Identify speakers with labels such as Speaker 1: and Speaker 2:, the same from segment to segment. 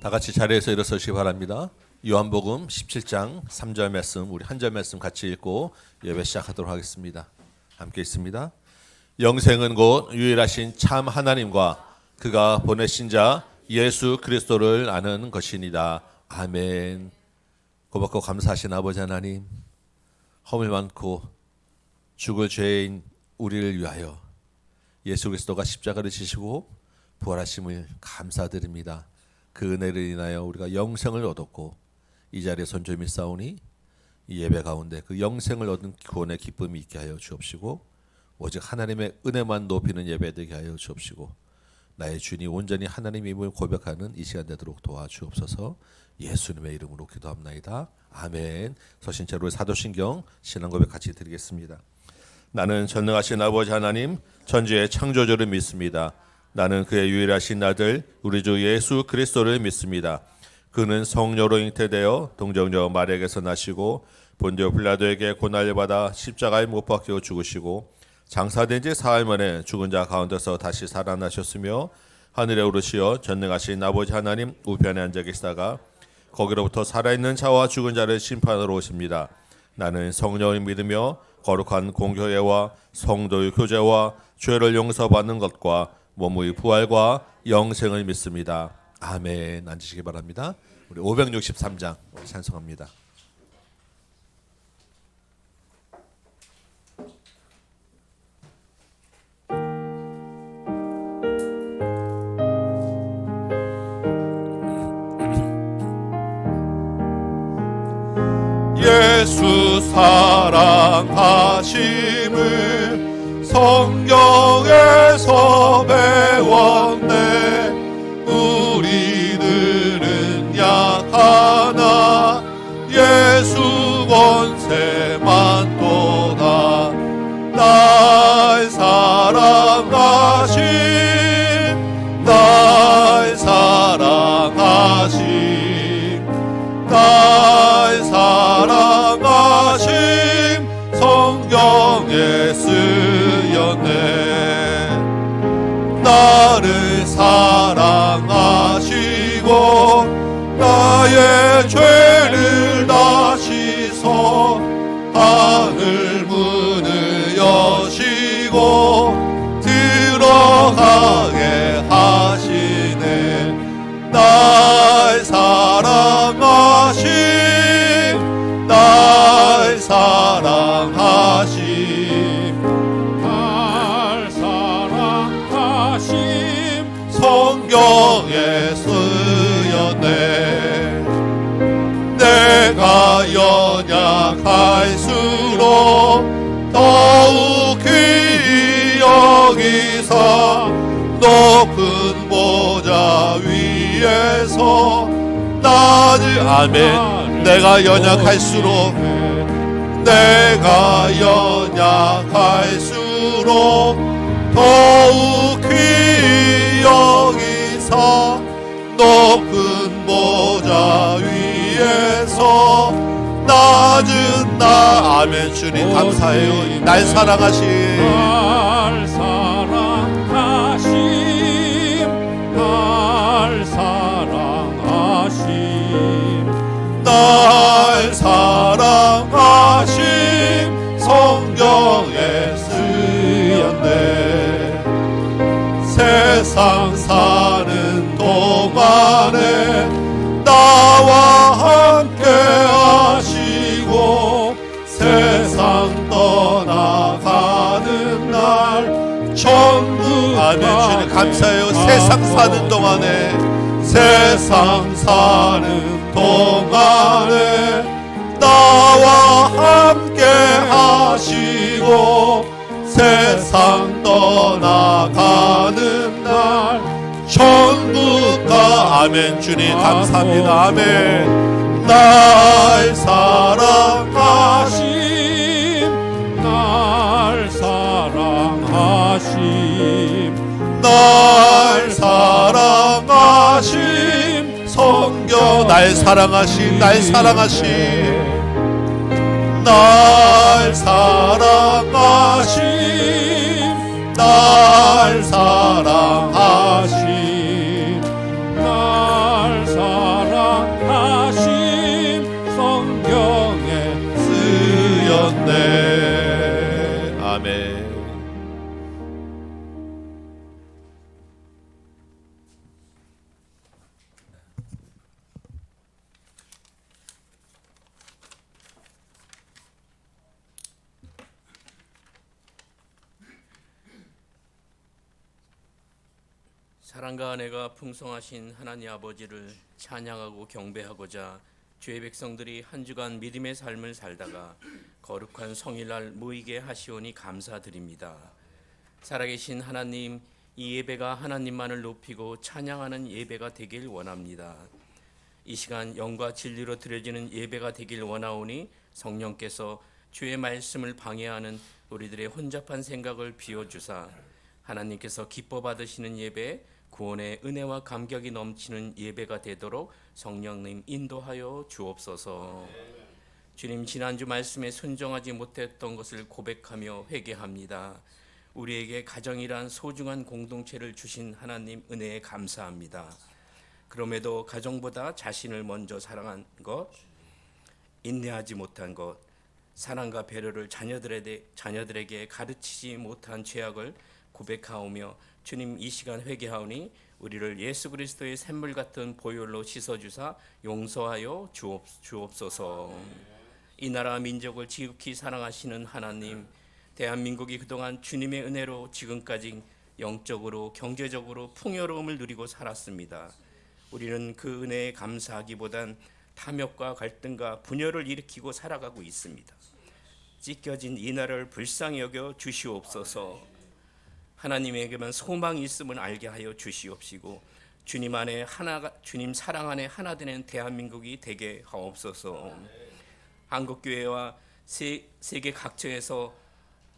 Speaker 1: 다 같이 자리에서 일어서시기 바랍니다. 요한복음 17장 3절 말씀, 우리 한 절 말씀 같이 읽고 예배 시작하도록 하겠습니다. 함께 읽습니다. 영생은 곧 유일하신 참 하나님과 그가 보내신 자 예수 그리스도를 아는 것이니라. 아멘. 고맙고 감사하신 아버지 하나님, 허물 많고 죽을 죄인 우리를 위하여 예수 그리스도가 십자가를 지시고 부활하심을 감사드립니다. 그 은혜를 인하여 우리가 영생을 얻었고 이 자리에 손점이 싸우니 이 예배 가운데 그 영생을 얻은 구원의 기쁨이 있게 하여 주옵시고 오직 하나님의 은혜만 높이는 예배 되게 하여 주옵시고 나의 주인이 온전히 하나님임을 고백하는 이 시간 되도록 도와주옵소서. 예수님의 이름으로 기도합나이다. 아멘. 서신체로 사도신경 신앙고백 같이 드리겠습니다. 나는 전능하신 아버지 하나님 천지의 창조주를 믿습니다. 나는 그의 유일하신 아들 우리 주 예수 그리스도를 믿습니다. 그는 성령으로 잉태되어 동정녀 마리아에게서 나시고 본디오 빌라도에게 고난을 받아 십자가에 못 박혀 죽으시고 장사된 지 사흘 만에 죽은 자 가운데서 다시 살아나셨으며 하늘에 오르시어 전능하신 아버지 하나님 우편에 앉아 계시다가 거기로부터 살아있는 자와 죽은 자를 심판하러 오십니다. 나는 성령을 믿으며 거룩한 공교회와 성도의 교제와 죄를 용서받는 것과 몸의 부활과 영생을 믿습니다. 아멘. 앉으시기 바랍니다. 우리 563장 찬송합니다.
Speaker 2: 예수 사랑하심을 성경에서 배웠네. 우리들은 약하나 예수 권세만 도다. 날 사랑하심, 날 사랑하심, 날 사랑하심 성경에 쓰였네. 나를 사랑하시고 나의 죄를 다시서 하늘 문을 여시고 들어가게 하시네. 날 사랑하심, 날 사랑하심, 날 사랑하심 성경에 쓰였네. 내가 연약할수록 더욱 귀히 여기사 높은 보좌 위에서 나를 아멘. 내가 연약할수록 내가 연약할수록 더욱 귀히 여기사 높은 보좌 위에서 낮은 나 아멘. 주님 감사해요. 날 사랑하신 날 사랑하심, 날 사랑하심, 날 사랑하심 성경에 쓰였네. 세상 사는 동안에 나와 함께 하시고 세상 떠나가는 날 천국 아멘. 주님 감사해요. 세상 사는 동안에 세상 사는 동안에 나와 함께 하시고 세상 떠나가는 날 천국가 아멘. 주님 감사합니다. 아멘. 날 사랑하심, 날 사랑하심, 날 사랑하심 성경 날 사랑하심, 날 사랑하심, 날 사랑하심, 날 사랑하심, 날 사랑하심
Speaker 3: 사랑과 은혜가 풍성하신 하나님 아버지를 찬양하고 경배하고자 주의 백성들이 한 주간 믿음의 삶을 살다가 거룩한 성일날 모이게 하시오니 감사드립니다. 살아계신 하나님, 이 예배가 하나님만을 높이고 찬양하는 예배가 되길 원합니다. 이 시간 영과 진리로 드려지는 예배가 되길 원하오니 성령께서 주의 말씀을 방해하는 우리들의 혼잡한 생각을 비워주사 하나님께서 기뻐 받으시는 예배, 구원의 은혜와 감격이 넘치는 예배가 되도록 성령님 인도하여 주옵소서. 주님, 지난주 말씀에 순종하지 못했던 것을 고백하며 회개합니다. 우리에게 가정이란 소중한 공동체를 주신 하나님 은혜에 감사합니다. 그럼에도 가정보다 자신을 먼저 사랑한 것, 인내하지 못한 것, 사랑과 배려를 자녀들에게 가르치지 못한 죄악을 고백하오며 주님, 이 시간 회개하오니 우리를 예수 그리스도의 샘물 같은 보혈로 씻어주사 용서하여 주옵소서. 이 나라 민족을 지극히 사랑하시는 하나님, 대한민국이 그동안 주님의 은혜로 지금까지 영적으로 경제적으로 풍요로움을 누리고 살았습니다. 우리는 그 은혜에 감사하기보단 탐욕과 갈등과 분열을 일으키고 살아가고 있습니다. 찢겨진 이 나라를 불쌍히 여겨 주시옵소서. 하나님에게만 소망이 있음을 알게 하여 주시옵시고 주님 안에 주님 사랑 안에 하나 되는 대한민국이 되게 하옵소서. 한국교회와 세계 각처에서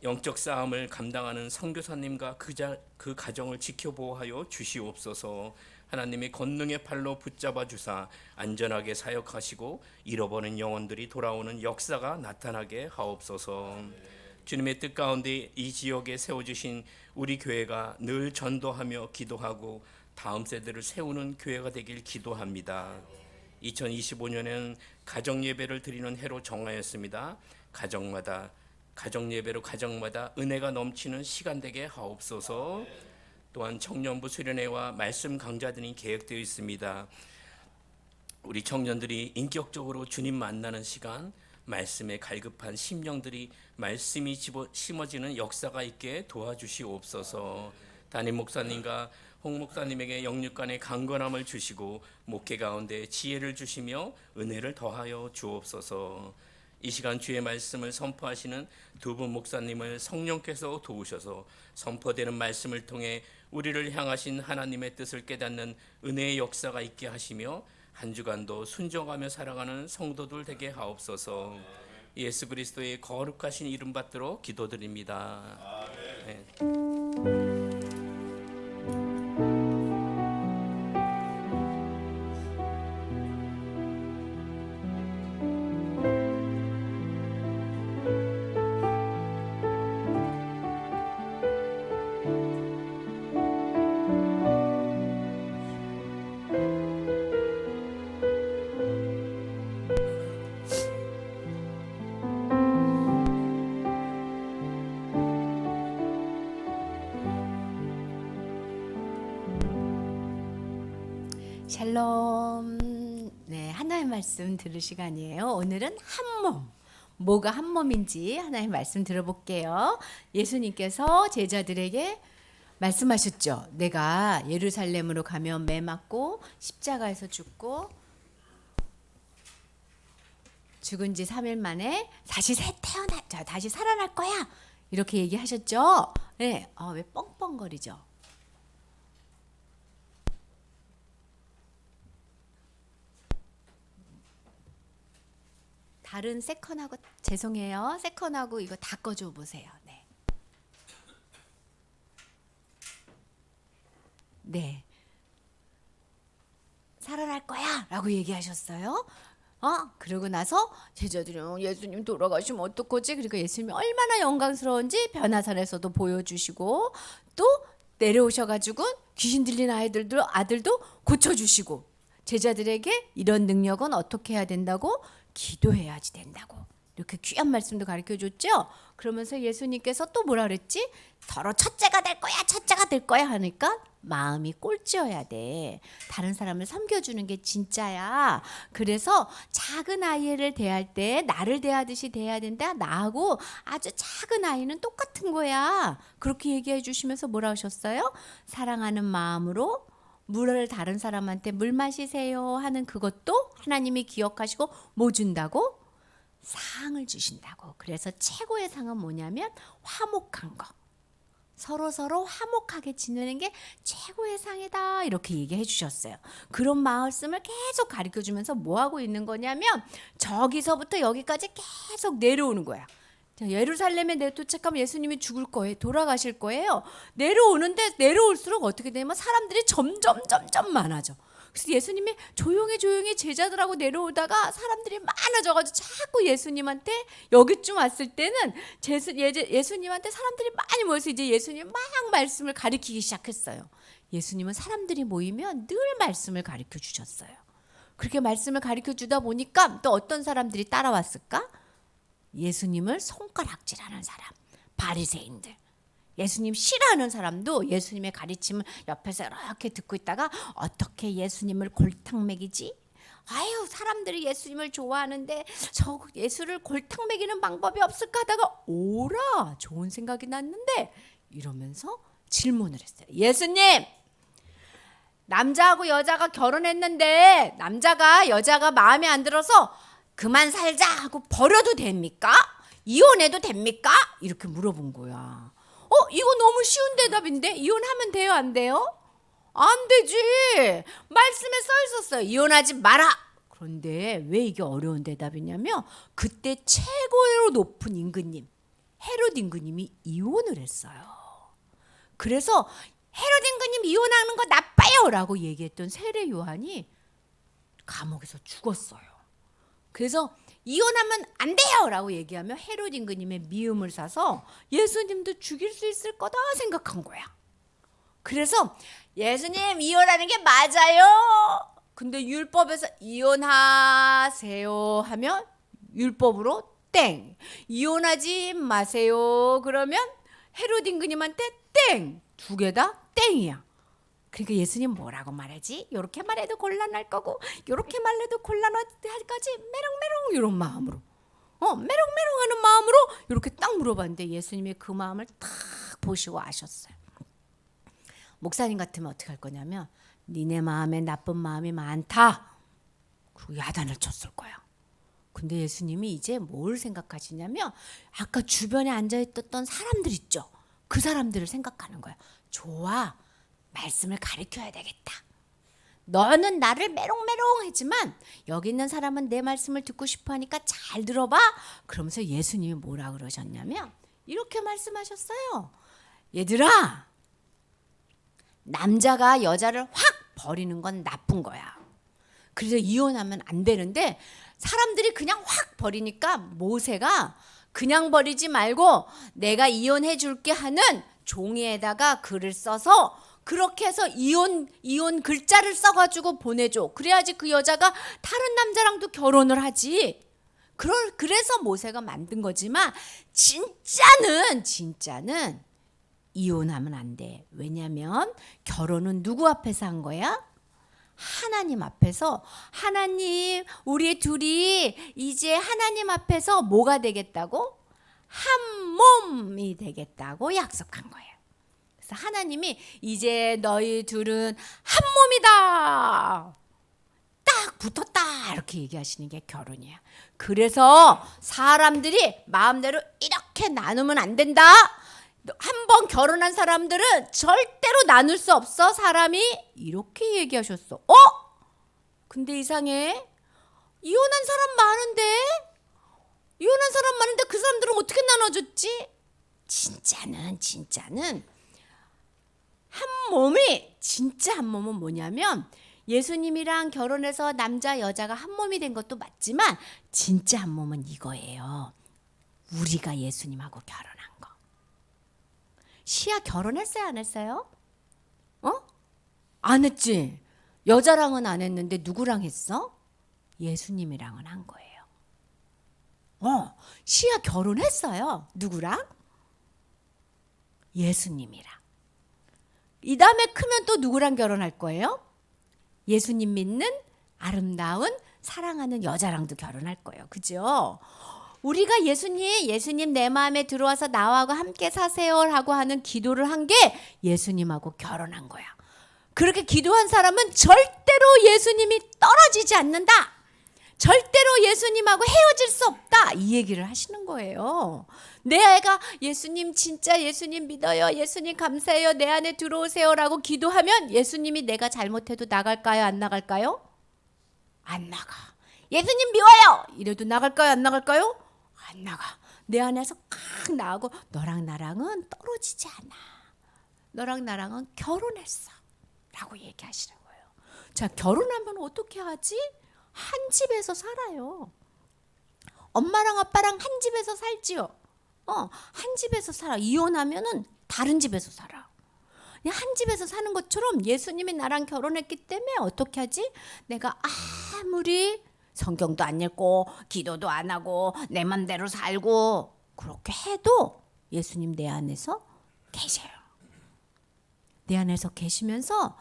Speaker 3: 영적 싸움을 감당하는 선교사님과 그 가정을 지켜보호하여 주시옵소서. 하나님의 권능의 팔로 붙잡아 주사 안전하게 사역하시고 잃어버린 영혼들이 돌아오는 역사가 나타나게 하옵소서. 주님의 뜻 가운데 이 지역에 세워주신 우리 교회가 늘 전도하며 기도하고 다음 세대를 세우는 교회가 되길 기도합니다. 2025년에는 가정예배를 드리는 해로 정하였습니다. 가정예배로 가정마다 은혜가 넘치는 시간 되게 하옵소서. 또한 청년부 수련회와 말씀 강좌 등이 계획되어 있습니다. 우리 청년들이 인격적으로 주님 만나는 시간, 말씀에 갈급한 심령들이 말씀이 심어지는 역사가 있게 도와주시옵소서. 담임 목사님과 홍 목사님에게 영육간의 강건함을 주시고 목회 가운데 지혜를 주시며 은혜를 더하여 주옵소서. 이 시간 주의 말씀을 선포하시는 두 분 목사님을 성령께서 도우셔서 선포되는 말씀을 통해 우리를 향하신 하나님의 뜻을 깨닫는 은혜의 역사가 있게 하시며 한 주간도 순종하며 살아가는 성도들 되게 하옵소서. 예수 그리스도의 거룩하신 이름 받들어 기도드립니다. 네.
Speaker 4: 샬롬. 네, 하나님 말씀 들을 시간이에요. 오늘은 한 몸. 뭐가 한 몸인지 하나님 말씀 들어볼게요. 예수님께서 제자들에게 말씀하셨죠. 내가 예루살렘으로 가면 매 맞고 십자가에서 죽고 죽은 지 3일 만에 다시 다시 살아날 거야. 이렇게 얘기하셨죠. 네, 왜 뻥뻥거리죠? 다른 세컨하고 죄송해요. 세컨하고 이거 다 꺼줘 보세요. 네. 네. 살아날 거야라고 얘기하셨어요. 그러고 나서 제자들이 예수님 돌아가시면 어떡하지? 그러니까 예수님이 얼마나 영광스러운지 변화산에서도 보여주시고 또 내려오셔가지고 귀신 들린 아들도 고쳐주시고 제자들에게 이런 능력은 어떻게 해야 된다고? 기도해야지 된다고 이렇게 귀한 말씀도 가르쳐 줬죠. 그러면서 예수님께서 또 뭐라 그랬지? 서로 첫째가 될 거야, 첫째가 될 거야 하니까 마음이 꼴찌여야 돼. 다른 사람을 섬겨주는 게 진짜야. 그래서 작은 아이를 대할 때 나를 대하듯이 대해야 된다. 나하고 아주 작은 아이는 똑같은 거야. 그렇게 얘기해 주시면서 뭐라 하셨어요? 사랑하는 마음으로 물을 다른 사람한테 물 마시세요 하는 그것도 하나님이 기억하시고 뭐 준다고? 상을 주신다고. 그래서 최고의 상은 뭐냐면 화목한 거. 서로 화목하게 지내는 게 최고의 상이다 이렇게 얘기해 주셨어요. 그런 말씀을 계속 가르쳐 주면서 뭐 하고 있는 거냐면 저기서부터 여기까지 계속 내려오는 거야. 예루살렘에 도착하면 예수님이 죽을 거예요. 돌아가실 거예요. 내려오는데 내려올수록 어떻게 되냐면 사람들이 점점 많아져. 그래서 예수님이 조용히 제자들하고 내려오다가 사람들이 많아져가지고 자꾸 예수님한테 여기쯤 왔을 때는 예수님한테 사람들이 많이 모여서 이제 예수님 막 말씀을 가르치기 시작했어요. 예수님은 사람들이 모이면 늘 말씀을 가르쳐 주셨어요. 그렇게 말씀을 가르쳐 주다 보니까 또 어떤 사람들이 따라왔을까? 예수님을 손가락질하는 사람, 바리새인들. 예수님 싫어하는 사람도 예수님의 가르침을 옆에서 이렇게 듣고 있다가 어떻게 예수님을 골탕 먹이지? 아유, 사람들이 예수님을 좋아하는데 저 예수를 골탕 먹이는 방법이 없을까 하다가 오라, 좋은 생각이 났는데 이러면서 질문을 했어요. 예수님, 남자하고 여자가 결혼했는데 남자가 여자가 마음에 안 들어서 그만 살자 하고 버려도 됩니까? 이혼해도 됩니까? 이렇게 물어본 거야. 이거 너무 쉬운 대답인데 이혼하면 돼요, 안 돼요? 안 되지. 말씀에 써 있었어요. 이혼하지 마라. 그런데 왜 이게 어려운 대답이냐면 그때 최고로 높은 임금님 헤롯 임금님이 이혼을 했어요. 그래서 헤롯 임금님 이혼하는 거 나빠요 라고 얘기했던 세례 요한이 감옥에서 죽었어요. 그래서 이혼하면 안 돼요 라고 얘기하면 헤롯 임금님의 미움을 사서 예수님도 죽일 수 있을 거다 생각한 거야. 그래서 예수님 이혼하는 게 맞아요. 근데 율법에서 이혼하세요 하면 율법으로 땡. 이혼하지 마세요 그러면 헤롯 임금님한테 땡. 두 개 다 땡이야. 그러니까 예수님 뭐라고 말하지? 이렇게 말해도 곤란할 거고 이렇게 말해도 곤란할 거지. 메롱메롱 이런 마음으로 메롱메롱하는 마음으로 이렇게 딱 물어봤는데 예수님이 그 마음을 딱 보시고 아셨어요. 목사님 같으면 어떻게 할 거냐면 니네 마음에 나쁜 마음이 많다. 그리고 야단을 쳤을 거야. 근데 예수님이 이제 뭘 생각하시냐면 아까 주변에 앉아있던 사람들 있죠. 그 사람들을 생각하는 거야. 좋아. 말씀을 가르쳐야 되겠다. 너는 나를 메롱메롱하지만 여기 있는 사람은 내 말씀을 듣고 싶어 하니까 잘 들어봐. 그러면서 예수님이 뭐라 그러셨냐면 이렇게 말씀하셨어요. 얘들아, 남자가 여자를 확 버리는 건 나쁜 거야. 그래서 이혼하면 안 되는데 사람들이 그냥 확 버리니까 모세가 그냥 버리지 말고 내가 이혼해 줄게 하는 종이에다가 글을 써서 그렇게 해서 이혼 글자를 써가지고 보내줘. 그래야지 그 여자가 다른 남자랑도 결혼을 하지. 그래서 모세가 만든 거지만 진짜는 이혼하면 안 돼. 왜냐면 결혼은 누구 앞에서 한 거야? 하나님 앞에서. 하나님, 우리 둘이 이제 하나님 앞에서 뭐가 되겠다고? 한 몸이 되겠다고 약속한 거예요. 그래서 하나님이 이제 너희 둘은 한 몸이다. 딱 붙었다. 이렇게 얘기하시는 게 결혼이야. 그래서 사람들이 마음대로 이렇게 나누면 안 된다. 한 번 결혼한 사람들은 절대로 나눌 수 없어. 사람이 이렇게 얘기하셨어. 근데 이상해. 이혼한 사람 많은데 그 사람들은 어떻게 나눠줬지? 진짜는 한 몸이 진짜 한 몸은 뭐냐면 예수님이랑 결혼해서 남자 여자가 한 몸이 된 것도 맞지만 진짜 한 몸은 이거예요. 우리가 예수님하고 결혼한 거. 시아 결혼했어요, 안 했어요? 안 했지. 여자랑은 안 했는데 누구랑 했어? 예수님이랑은 한 거예요. 시아 결혼했어요. 누구랑? 예수님이랑. 이 다음에 크면 또 누구랑 결혼할 거예요? 예수님 믿는 아름다운 사랑하는 여자랑도 결혼할 거예요. 그죠? 우리가 예수님 내 마음에 들어와서 나하고 함께 사세요라고 하는 기도를 한 게 예수님하고 결혼한 거야. 그렇게 기도한 사람은 절대로 예수님이 떨어지지 않는다. 절대로 예수님하고 헤어질 수 없다. 이 얘기를 하시는 거예요. 내 아이가 예수님 진짜 예수님 믿어요. 예수님 감사해요. 내 안에 들어오세요라고 기도하면 예수님이 내가 잘못해도 나갈까요? 안 나갈까요? 안 나가. 예수님 미워요. 이래도 나갈까요? 안 나갈까요? 안 나가. 내 안에서 칵 나가고 너랑 나랑은 떨어지지 않아. 너랑 나랑은 결혼했어. 라고 얘기하시는 거예요. 자, 결혼하면 어떻게 하지? 한 집에서 살아요. 엄마랑 아빠랑 한 집에서 살지요. 한 집에서 살아. 이혼하면은 다른 집에서 살아. 그냥 한 집에서 사는 것처럼 예수님이 나랑 결혼했기 때문에 어떻게 하지? 내가 아무리 성경도 안 읽고 기도도 안 하고 내 맘대로 살고 그렇게 해도 예수님 내 안에서 계셔요. 내 안에서 계시면서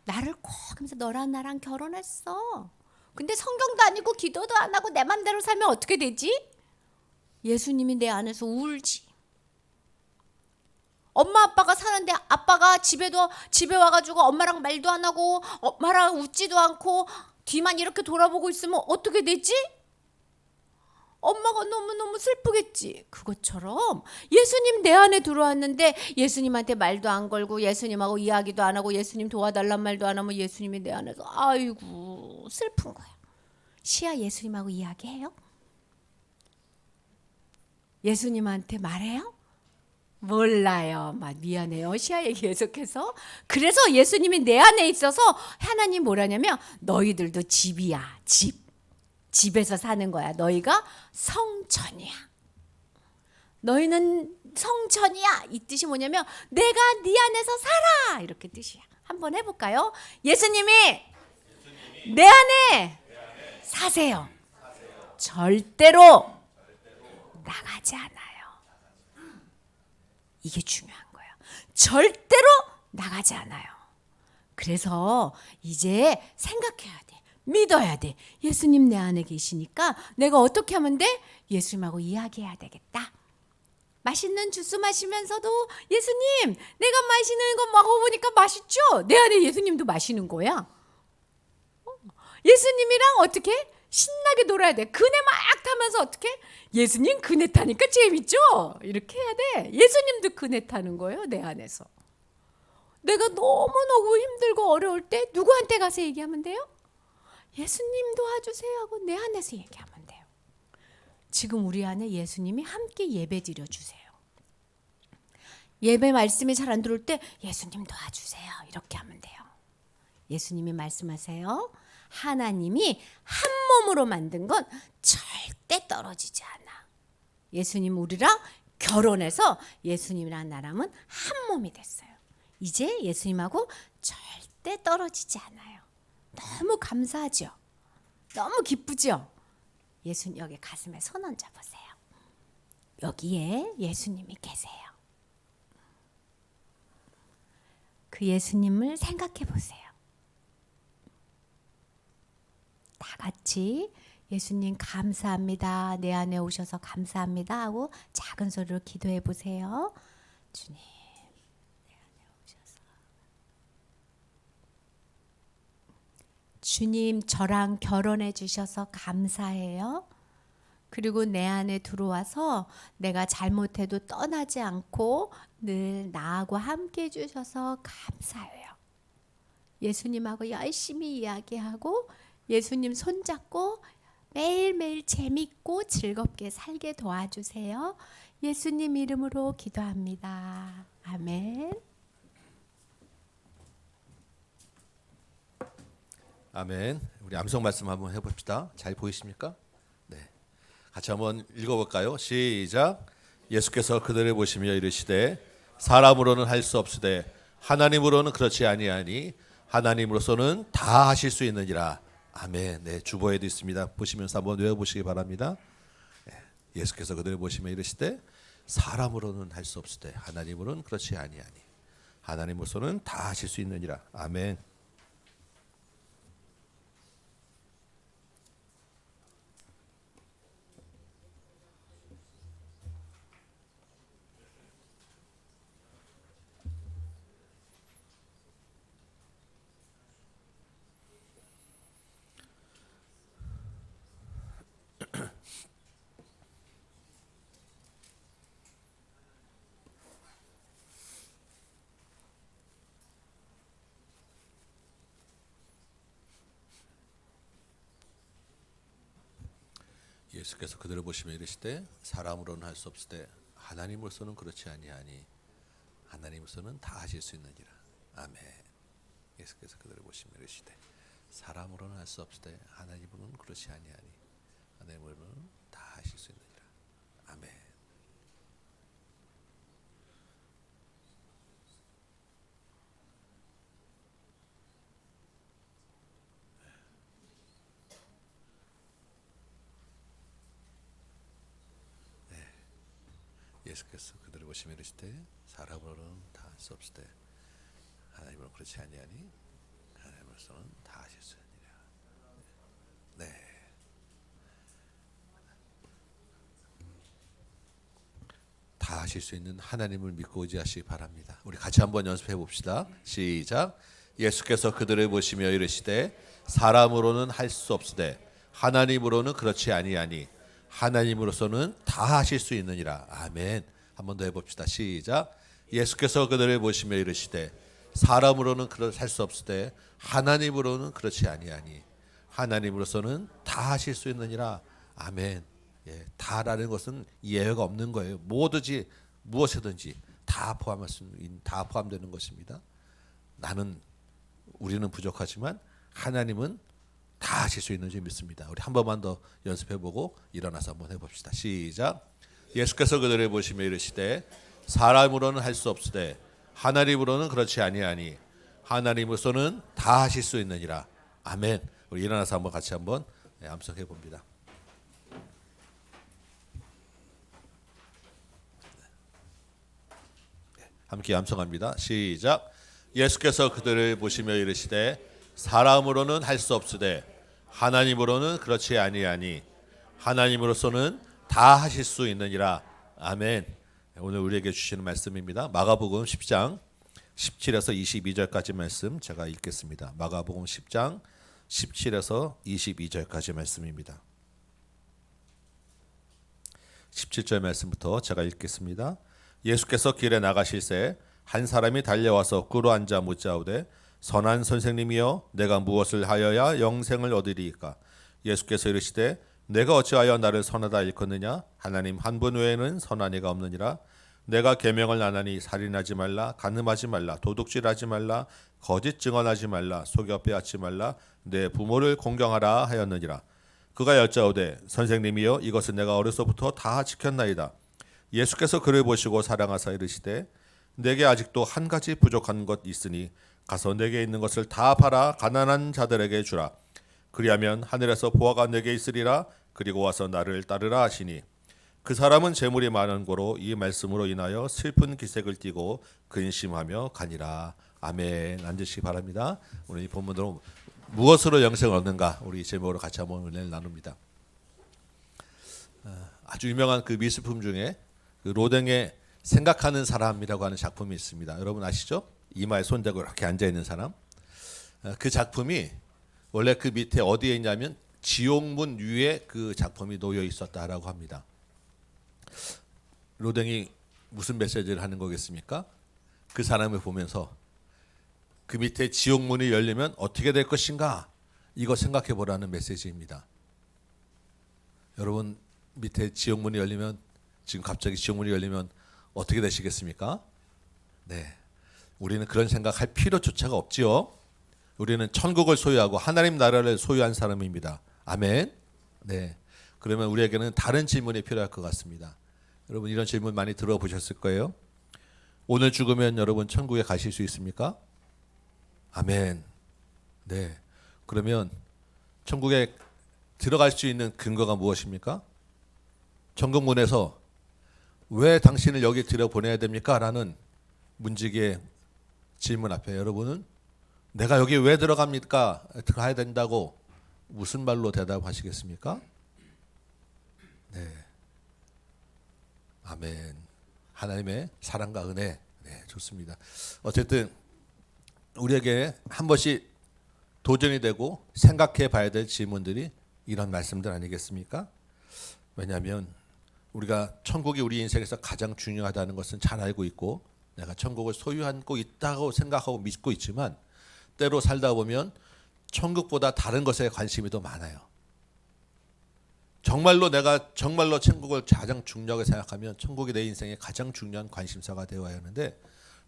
Speaker 4: 나를 꼭 하면서 너랑 나랑 결혼했어. 근데 성경도 안 읽고 기도도 안 하고 내 맘대로 살면 어떻게 되지? 예수님이 내 안에서 울지. 엄마 아빠가 사는데 아빠가 집에 와가지고 엄마랑 말도 안 하고 엄마랑 웃지도 않고 뒤만 이렇게 돌아보고 있으면 어떻게 되지? 엄마가 너무너무 슬프겠지. 그것처럼 예수님 내 안에 들어왔는데 예수님한테 말도 안 걸고 예수님하고 이야기도 안 하고 예수님 도와달란 말도 안 하면 예수님이 내 안에서 아이고 슬픈 거야. 시아 예수님하고 이야기해요? 예수님한테 말해요? 몰라요. 미안해요. 시아 얘기 계속해서. 그래서 예수님이 내 안에 있어서 하나님 뭐라냐면 너희들도 집이야. 집에서 사는 거야. 너희가 성전이야. 너희는 성전이야. 이 뜻이 뭐냐면 내가 네 안에서 살아. 이렇게 뜻이야. 한번 해볼까요? 예수님이 내 안에 사세요. 절대로 나가지 않아요. 이게 중요한 거예요. 절대로 나가지 않아요. 그래서 이제 생각해야 돼. 믿어야 돼. 예수님 내 안에 계시니까 내가 어떻게 하면 돼? 예수님하고 이야기해야 되겠다. 맛있는 주스 마시면서도 예수님 내가 마시는 거 먹어보니까 맛있죠? 내 안에 예수님도 마시는 거야. 예수님이랑 어떻게? 신나게 놀아야 돼. 그네 막 타면서 어떻게? 예수님 그네 타니까 재밌죠? 이렇게 해야 돼. 예수님도 그네 타는 거예요. 내 안에서. 내가 너무너무 힘들고 어려울 때 누구한테 가서 얘기하면 돼요? 예수님 도와주세요 하고 내 안에서 얘기하면 돼요. 지금 우리 안에 예수님이 함께 예배 드려주세요. 예배 말씀이 잘 안 들어올 때 예수님 도와주세요. 이렇게 하면 돼요. 예수님이 말씀하세요. 하나님이 한 몸으로 만든 건 절대 떨어지지 않아. 예수님 우리랑 결혼해서 예수님이랑 나랑은 한 몸이 됐어요. 이제 예수님하고 절대 떨어지지 않아요. 너무 감사하죠? 너무 기쁘죠? 예수님 여기 가슴에 손 얹어 보세요. 여기에 예수님이 계세요. 그 예수님을 생각해 보세요. 다 같이 예수님 감사합니다. 내 안에 오셔서 감사합니다 하고 작은 소리로 기도해 보세요. 주님 내 안에 오셔서 주님 저랑 결혼해 주셔서 감사해요. 그리고 내 안에 들어와서 내가 잘못해도 떠나지 않고 늘 나하고 함께 해주셔서 감사해요. 예수님하고 열심히 이야기하고 예수님 손잡고 매일매일 재밌고 즐겁게 살게 도와주세요. 예수님 이름으로 기도합니다. 아멘.
Speaker 1: 아멘. 우리 암송 말씀 한번 해봅시다. 잘 보이십니까? 네. 같이 한번 읽어볼까요? 시작. 예수께서 그들을 보시며 이르시되 사람으로는 할 수 없으되 하나님으로는 그렇지 아니하니 하나님으로서는 다 하실 수 있느니라. 아멘. 네, 주보에도 있습니다. 보시면서 한번 외워보시기 바랍니다. 예수께서 그들을 보시며 이르시되 사람으로는 할 수 없으되 하나님으로는 그렇지 아니하니 하나님으로서는 다 하실 수 있느니라. 아멘. 예수께서 그들을 보시며 이르시되 사람으로는 할 수 없으되 하나님으로서는 그렇지 아니하니 하나님으로서는 다 하실 수 있느니라. 아멘. 예수께서 그들을 보시며 이르시되 사람으로는 할 수 없으되 하나님으로는 그렇지 아니하니 하나님으로는 다 하실 수 있느니라. 아멘. 예수께서 그들을 보시며 이르시되 사람으로는 다 할 수 없으되 하나님으로는 그렇지 아니하니 하나님으로서는 다 하실 수 있느니라. 네. 다 하실 수 있는 하나님을 믿고 의지하시기 바랍니다. 우리 같이 한번 연습해 봅시다. 시작. 예수께서 그들을 보시며 이르시되 사람으로는 할 수 없으되 하나님으로는 그렇지 아니하니 하나님으로서는 다 하실 수 있느니라. 아멘. 한 번 더 해봅시다. 시작. 예수께서 그들을 보시며 이르시되 사람으로는 할 수 없으되 하나님으로는 그렇지 아니하니 하나님으로서는 다 하실 수 있느니라. 아멘. 예, 다라는 것은 예외가 없는 거예요. 뭐든지 무엇이든지 다 포함되는 것입니다. 우리는 부족하지만 하나님은 다 하실 수 있는 줄 믿습니다. 우리 한 번만 더 연습해보고 일어나서 한번 해봅시다. 시작. 예수께서 그들을 보시며 이르시되 사람으로는 할 수 없으되 하나님으로는 그렇지 아니하니 하나님으로서는 다 하실 수 있느니라. 아멘. 우리 일어나서 한번 같이 한번 암송해 봅니다. 함께 암송합니다. 시작. 예수께서 그들을 보시며 이르시되 사람으로는 할 수 없으되 하나님으로는 그렇지 아니하니 하나님으로서는 다 하실 수 있느니라. 아멘. 오늘 우리에게 주시는 말씀입니다. 마가복음 10장 17에서 22절까지 말씀 제가 읽겠습니다. 마가복음 10장 17에서 22절까지 말씀입니다. 17절 말씀부터 제가 읽겠습니다. 예수께서 길에 나가실새 한 사람이 달려와서 꿇어 앉아 묻자오되 선한 선생님이여 내가 무엇을 하여야 영생을 얻으리이까. 예수께서 이르시되 내가 어찌하여 나를 선하다 일컫느냐. 하나님 한 분 외에는 선한 이가 없느니라. 내가 계명을 안 하니 살인하지 말라, 간음하지 말라, 도둑질하지 말라, 거짓 증언하지 말라, 속여 빼앗지 말라, 내 부모를 공경하라 하였느니라. 그가 여짜오되 선생님이여 이것은 내가 어려서부터 다 지켰나이다. 예수께서 그를 보시고 사랑하사 이르시되 내게 아직도 한 가지 부족한 것 있으니 가서 내게 있는 것을 다 팔아 가난한 자들에게 주라. 그리하면 하늘에서 보화가 내게 있으리라. 그리고 와서 나를 따르라 하시니 그 사람은 재물이 많은 고로 이 말씀으로 인하여 슬픈 기색을 띠고 근심하며 가니라. 아멘. 앉으시기 바랍니다. 오늘 이 본문으로 무엇으로 영생을 얻는가 우리 제목으로 같이 한번 은혜를 나눕니다. 아주 유명한 그 미술품 중에 그 로댕의 생각하는 사람이라고 하는 작품이 있습니다. 여러분 아시죠? 이마에 손대고 이렇게 앉아 있는 사람. 그 작품이 원래 그 밑에 어디에 있냐면 지옥문 위에 그 작품이 놓여 있었다라고 합니다. 로댕이 무슨 메시지를 하는 거겠습니까? 그 사람을 보면서 그 밑에 지옥문이 열리면 어떻게 될 것인가 이거 생각해 보라는 메시지입니다. 여러분 밑에 지옥문이 열리면 지금 갑자기 지옥문이 열리면 어떻게 되시겠습니까? 네, 우리는 그런 생각할 필요조차가 없지요. 우리는 천국을 소유하고 하나님 나라를 소유한 사람입니다. 아멘. 네, 그러면 우리에게는 다른 질문이 필요할 것 같습니다. 여러분 이런 질문 많이 들어보셨을 거예요. 오늘 죽으면 여러분 천국에 가실 수 있습니까? 아멘. 네, 그러면 천국에 들어갈 수 있는 근거가 무엇입니까? 정금문에서 왜 당신을 여기 들여보내야 됩니까? 라는 문지기의 질문 앞에 여러분은 내가 여기 왜 들어갑니까? 들어가야 된다고 무슨 말로 대답하시겠습니까? 네. 아멘. 하나님의 사랑과 은혜. 네, 좋습니다. 어쨌든 우리에게 한 번씩 도전이 되고 생각해 봐야 될 질문들이 이런 말씀들 아니겠습니까? 왜냐하면 우리가 천국이 우리 인생에서 가장 중요하다는 것은 잘 알고 있고 내가 천국을 소유하고 있다고 생각하고 믿고 있지만 때로 살다 보면 천국보다 다른 것에 관심이 더 많아요. 정말로 내가 정말로 천국을 가장 중요하게 생각하면 천국이 내 인생의 가장 중요한 관심사가 되어야 하는데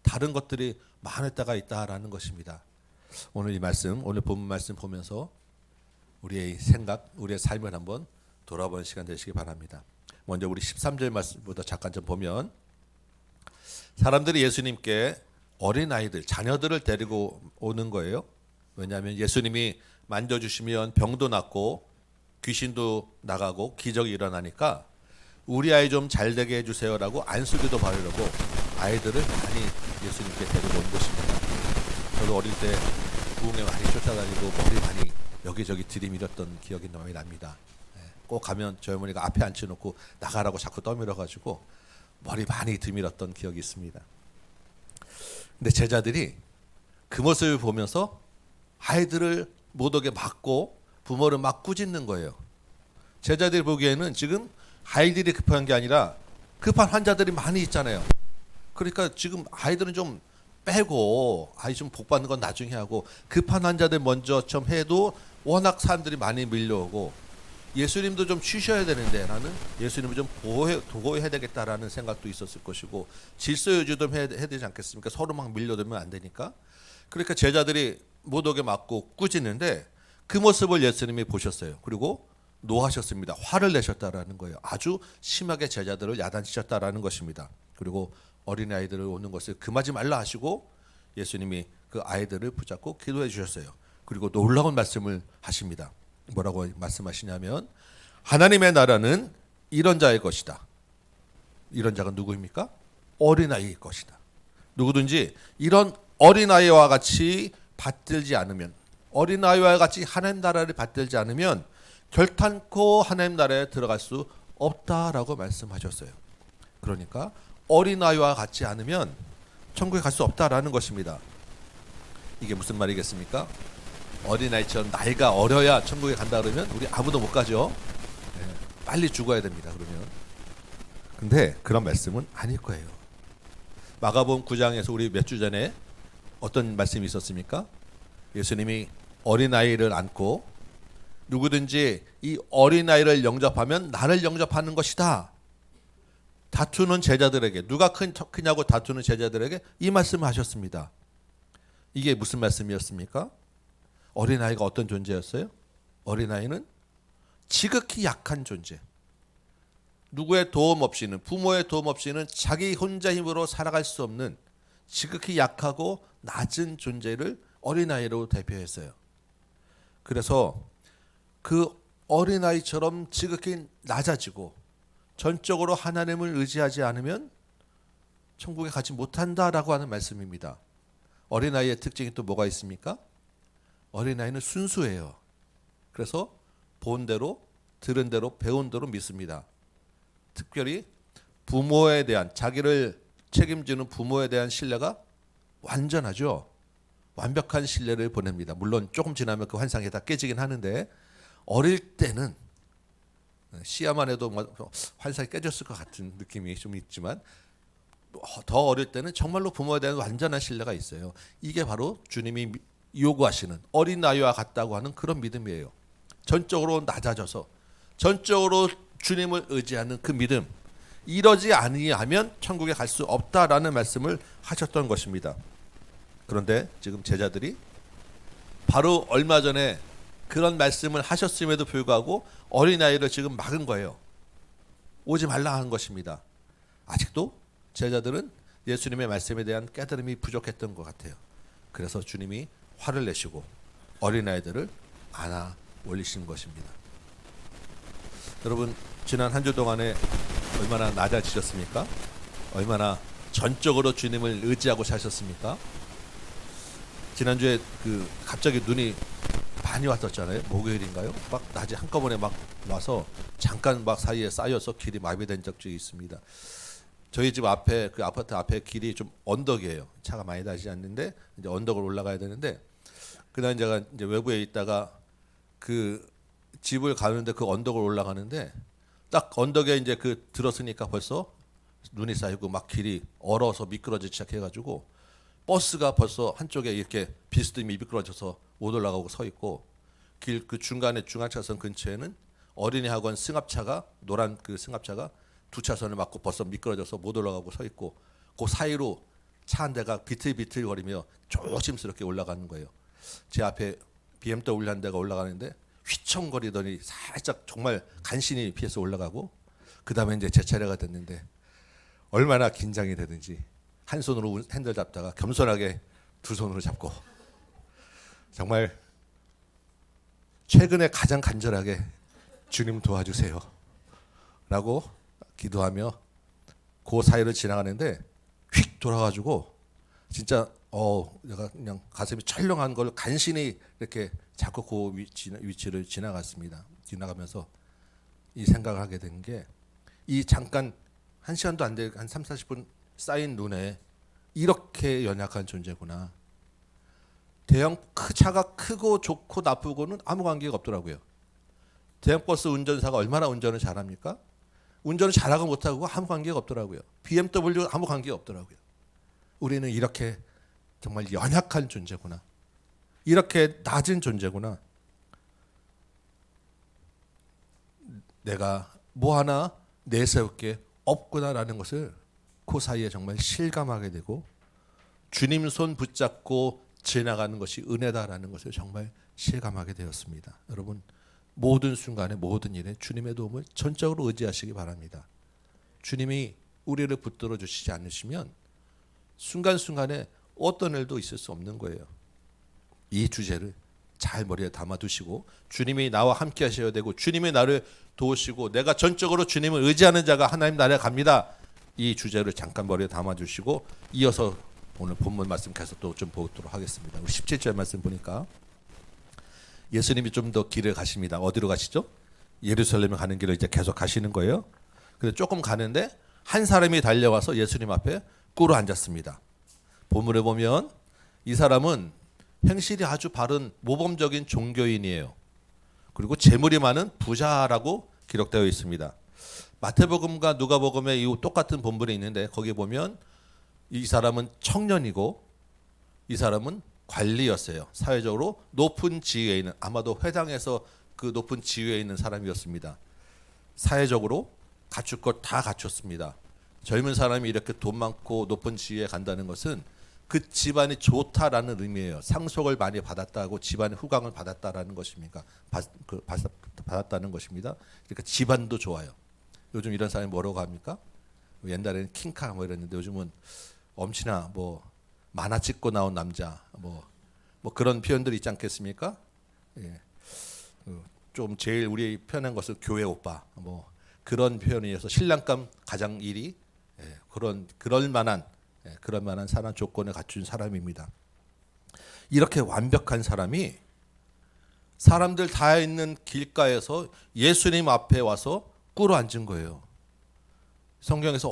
Speaker 1: 다른 것들이 많을 때가 있다라는 것입니다. 오늘 이 말씀, 오늘 본문 말씀 보면서 우리의 생각, 우리의 삶을 한번 돌아보는 시간 되시기 바랍니다. 먼저 우리 13절 말씀부터 잠깐 좀 보면 사람들이 예수님께 어린아이들, 자녀들을 데리고 오는 거예요. 왜냐하면 예수님이 만져주시면 병도 낫고 귀신도 나가고 기적이 일어나니까 우리 아이 좀 잘 되게 해주세요라고 안수기도 바르려고 아이들을 많이 예수님께 데리고 온 것입니다. 저도 어릴 때 부흥회 많이 쫓아다니고 머리 많이 여기저기 들이밀었던 기억이 많이 납니다. 꼭 가면 저희 어머니가 앞에 앉혀놓고 나가라고 자꾸 떠밀어가지고 머리 많이 들밀었던 기억이 있습니다. 근데 제자들이 그 모습을 보면서 아이들을 못 오게 막고 부모를 막 꾸짖는 거예요. 제자들이 보기에는 지금 아이들이 급한 게 아니라 급한 환자들이 많이 있잖아요. 그러니까 지금 아이들은 좀 빼고 아이 좀 복 받는 건 나중에 하고 급한 환자들 먼저 좀 해도 워낙 사람들이 많이 밀려오고 예수님도 좀 쉬셔야 되는데 나는 예수님을 좀 보호해야 되겠다라는 생각도 있었을 것이고 질서 유지도 해야 되지 않겠습니까? 서로 막 밀려들면 안 되니까. 그러니까 제자들이 못 오게 막고 꾸짖는데 그 모습을 예수님이 보셨어요. 그리고 노하셨습니다. 화를 내셨다라는 거예요. 아주 심하게 제자들을 야단치셨다라는 것입니다. 그리고 어린아이들을 오는 것을 금하지 말라 하시고 예수님이 그 아이들을 붙잡고 기도해 주셨어요. 그리고 놀라운 말씀을 하십니다. 뭐라고 말씀하시냐면 하나님의 나라는 이런 자의 것이다. 이런 자가 누구입니까? 어린아이일 것이다. 누구든지 이런 어린아이와 같이 받들지 않으면 어린아이와 같이 하나님 나라를 받들지 않으면 결탄코 하나님 나라에 들어갈 수 없다라고 말씀하셨어요. 그러니까 어린아이와 같지 않으면 천국에 갈 수 없다라는 것입니다. 이게 무슨 말이겠습니까? 어린아이처럼 나이가 어려야 천국에 간다 그러면 우리 아무도 못 가죠. 네, 빨리 죽어야 됩니다. 그러면. 근데 그런 말씀은 아닐 거예요. 마가복음 9장에서 우리 몇 주 전에 어떤 말씀이 있었습니까? 예수님이 어린아이를 안고 누구든지 이 어린아이를 영접하면 나를 영접하는 것이다. 다투는 제자들에게 누가 크냐고 다투는 제자들에게 이 말씀을 하셨습니다. 이게 무슨 말씀이었습니까? 어린아이가 어떤 존재였어요? 어린아이는 지극히 약한 존재. 누구의 도움 없이는 부모의 도움 없이는 자기 혼자 힘으로 살아갈 수 없는 지극히 약하고 낮은 존재를 어린아이로 대표했어요. 그래서 그 어린아이처럼 지극히 낮아지고 전적으로 하나님을 의지하지 않으면 천국에 가지 못한다라고 하는 말씀입니다. 어린아이의 특징이 또 뭐가 있습니까? 어린아이는 순수해요. 그래서 본 대로 들은 대로 배운 대로 믿습니다. 특별히 부모에 대한 자기를 책임지는 부모에 대한 신뢰가 완전하죠. 완벽한 신뢰를 보냅니다. 물론 조금 지나면 그 환상이 다 깨지긴 하는데 어릴 때는 시야만 해도 환상이 깨졌을 것 같은 느낌이 좀 있지만 더 어릴 때는 정말로 부모에 대한 완전한 신뢰가 있어요. 이게 바로 주님이 요구하시는 어린아이와 같다고 하는 그런 믿음이에요. 전적으로 낮아져서 전적으로 주님을 의지하는 그 믿음, 이러지 아니하면 천국에 갈 수 없다라는 말씀을 하셨던 것입니다. 그런데 지금 제자들이 바로 얼마 전에 그런 말씀을 하셨음에도 불구하고 어린아이를 지금 막은 거예요. 오지 말라 한 것입니다. 아직도 제자들은 예수님의 말씀에 대한 깨달음이 부족했던 것 같아요. 그래서 주님이 화를 내시고 어린아이들을 안아 올리신 것입니다. 여러분 지난 한 주 동안에 얼마나 낮아지셨습니까? 얼마나 전적으로 주님을 의지하고 사셨습니까? 지난주에 갑자기 눈이 많이 왔었잖아요. 목요일인가요? 막 낮에 한꺼번에 막 와서 잠깐 막 사이에 쌓여서 길이 마비된 적이 있습니다. 저희 집 앞에 그 아파트 앞에 길이 좀 언덕이에요. 차가 많이 다니지 않는데 이제 언덕을 올라가야 되는데 그날 제가 이제 외부에 있다가 그 집을 가는데 그 언덕을 올라가는데 딱 언덕에 이제 들었으니까 벌써 눈이 쌓이고 막 길이 얼어서 미끄러지기 시작해가지고 버스가 벌써 한쪽에 이렇게 비스듬히 미끄러져서 못 올라가고 서 있고 길 그 중간에 중앙차선 근처에는 어린이 학원 승합차가 노란 그 승합차가 두 차선을 막고 벌써 미끄러져서 못 올라가고 서 있고 그 사이로 차 한 대가 비틀비틀거리며 조심스럽게 올라가는 거예요. 제 앞에 BMW 한 대가 올라가는데 휘청거리더니 살짝 정말 간신히 피해서 올라가고 그 다음에 이제 제 차례가 됐는데 얼마나 긴장이 되든지 한 손으로 핸들 잡다가 겸손하게 두 손으로 잡고 정말 최근에 가장 간절하게 주님 도와주세요 라고 기도하며 그 사이를 지나가는데 휙 돌아가지고 진짜 내가 그냥 가슴이 철렁한 걸 간신히 이렇게 자꾸 그 위치를 지나가면서 이 생각을 하게 된 게 이 잠깐 한 시간도 안 돼 한 3, 40분 쌓인 눈에 이렇게 연약한 존재구나. 대형 차가 크고 좋고 나쁘고는 아무 관계가 없더라고요. 대형 버스 운전사가 얼마나 운전을 잘합니까? 운전을 잘하고 못하고 아무 관계가 없더라고요. BMW 아무 관계가 없더라고요. 우리는 이렇게 정말 연약한 존재구나. 이렇게 낮은 존재구나. 내가 뭐 하나 내세울 게 없구나라는 것을 그 사이에 정말 실감하게 되고 주님 손 붙잡고 지나가는 것이 은혜다라는 것을 정말 실감하게 되었습니다. 여러분 모든 순간에 모든 일에 주님의 도움을 전적으로 의지하시기 바랍니다. 주님이 우리를 붙들어 주시지 않으시면 순간순간에 어떤 일도 있을 수 없는 거예요. 이 주제를 잘 머리에 담아두시고 주님이 나와 함께 하셔야 되고 주님이 나를 도우시고 내가 전적으로 주님을 의지하는 자가 하나님 나라에 갑니다. 이 주제를 잠깐 머리에 담아주시고 이어서 오늘 본문 말씀 계속 또 좀 보도록 하겠습니다. 17절 말씀 보니까 예수님이 좀 더 길을 가십니다. 어디로 가시죠? 예루살렘에 가는 길을 이제 계속 가시는 거예요. 근데 조금 가는데 한 사람이 달려와서 예수님 앞에 꿇어 앉았습니다. 본문에 보면 이 사람은 행실이 아주 바른 모범적인 종교인이에요. 그리고 재물이 많은 부자라고 기록되어 있습니다. 마태복음과 누가복음에 이 똑같은 본문이 있는데 거기 보면 이 사람은 청년이고 이 사람은 관리였어요. 사회적으로 높은 지위에 있는 아마도 회당에서 그 높은 지위에 있는 사람이었습니다. 사회적으로 갖출 것 다 갖췄습니다. 젊은 사람이 이렇게 돈 많고 높은 지위에 간다는 것은 그 집안이 좋다라는 의미예요. 상속을 많이 받았다고 집안의 후광을 받았다라는 것입니까? 받았다는 것입니다. 그러니까 집안도 좋아요. 요즘 이런 사람이 뭐라고 합니까? 옛날에는 킹카 뭐 이랬는데 요즘은 엄친아 뭐 만화 찍고 나온 남자 뭐 그런 표현들이 있지 않겠습니까? 예. 좀 제일 우리 표현한 것은 교회 오빠 뭐 그런 표현이어서 신랑감 가장 일이 그럴 만한 사람 조건을 갖춘 사람입니다. 이렇게 완벽한 사람이 사람들 다 있는 길가에서 예수님 앞에 와서 꿇어 앉은 거예요. 성경에서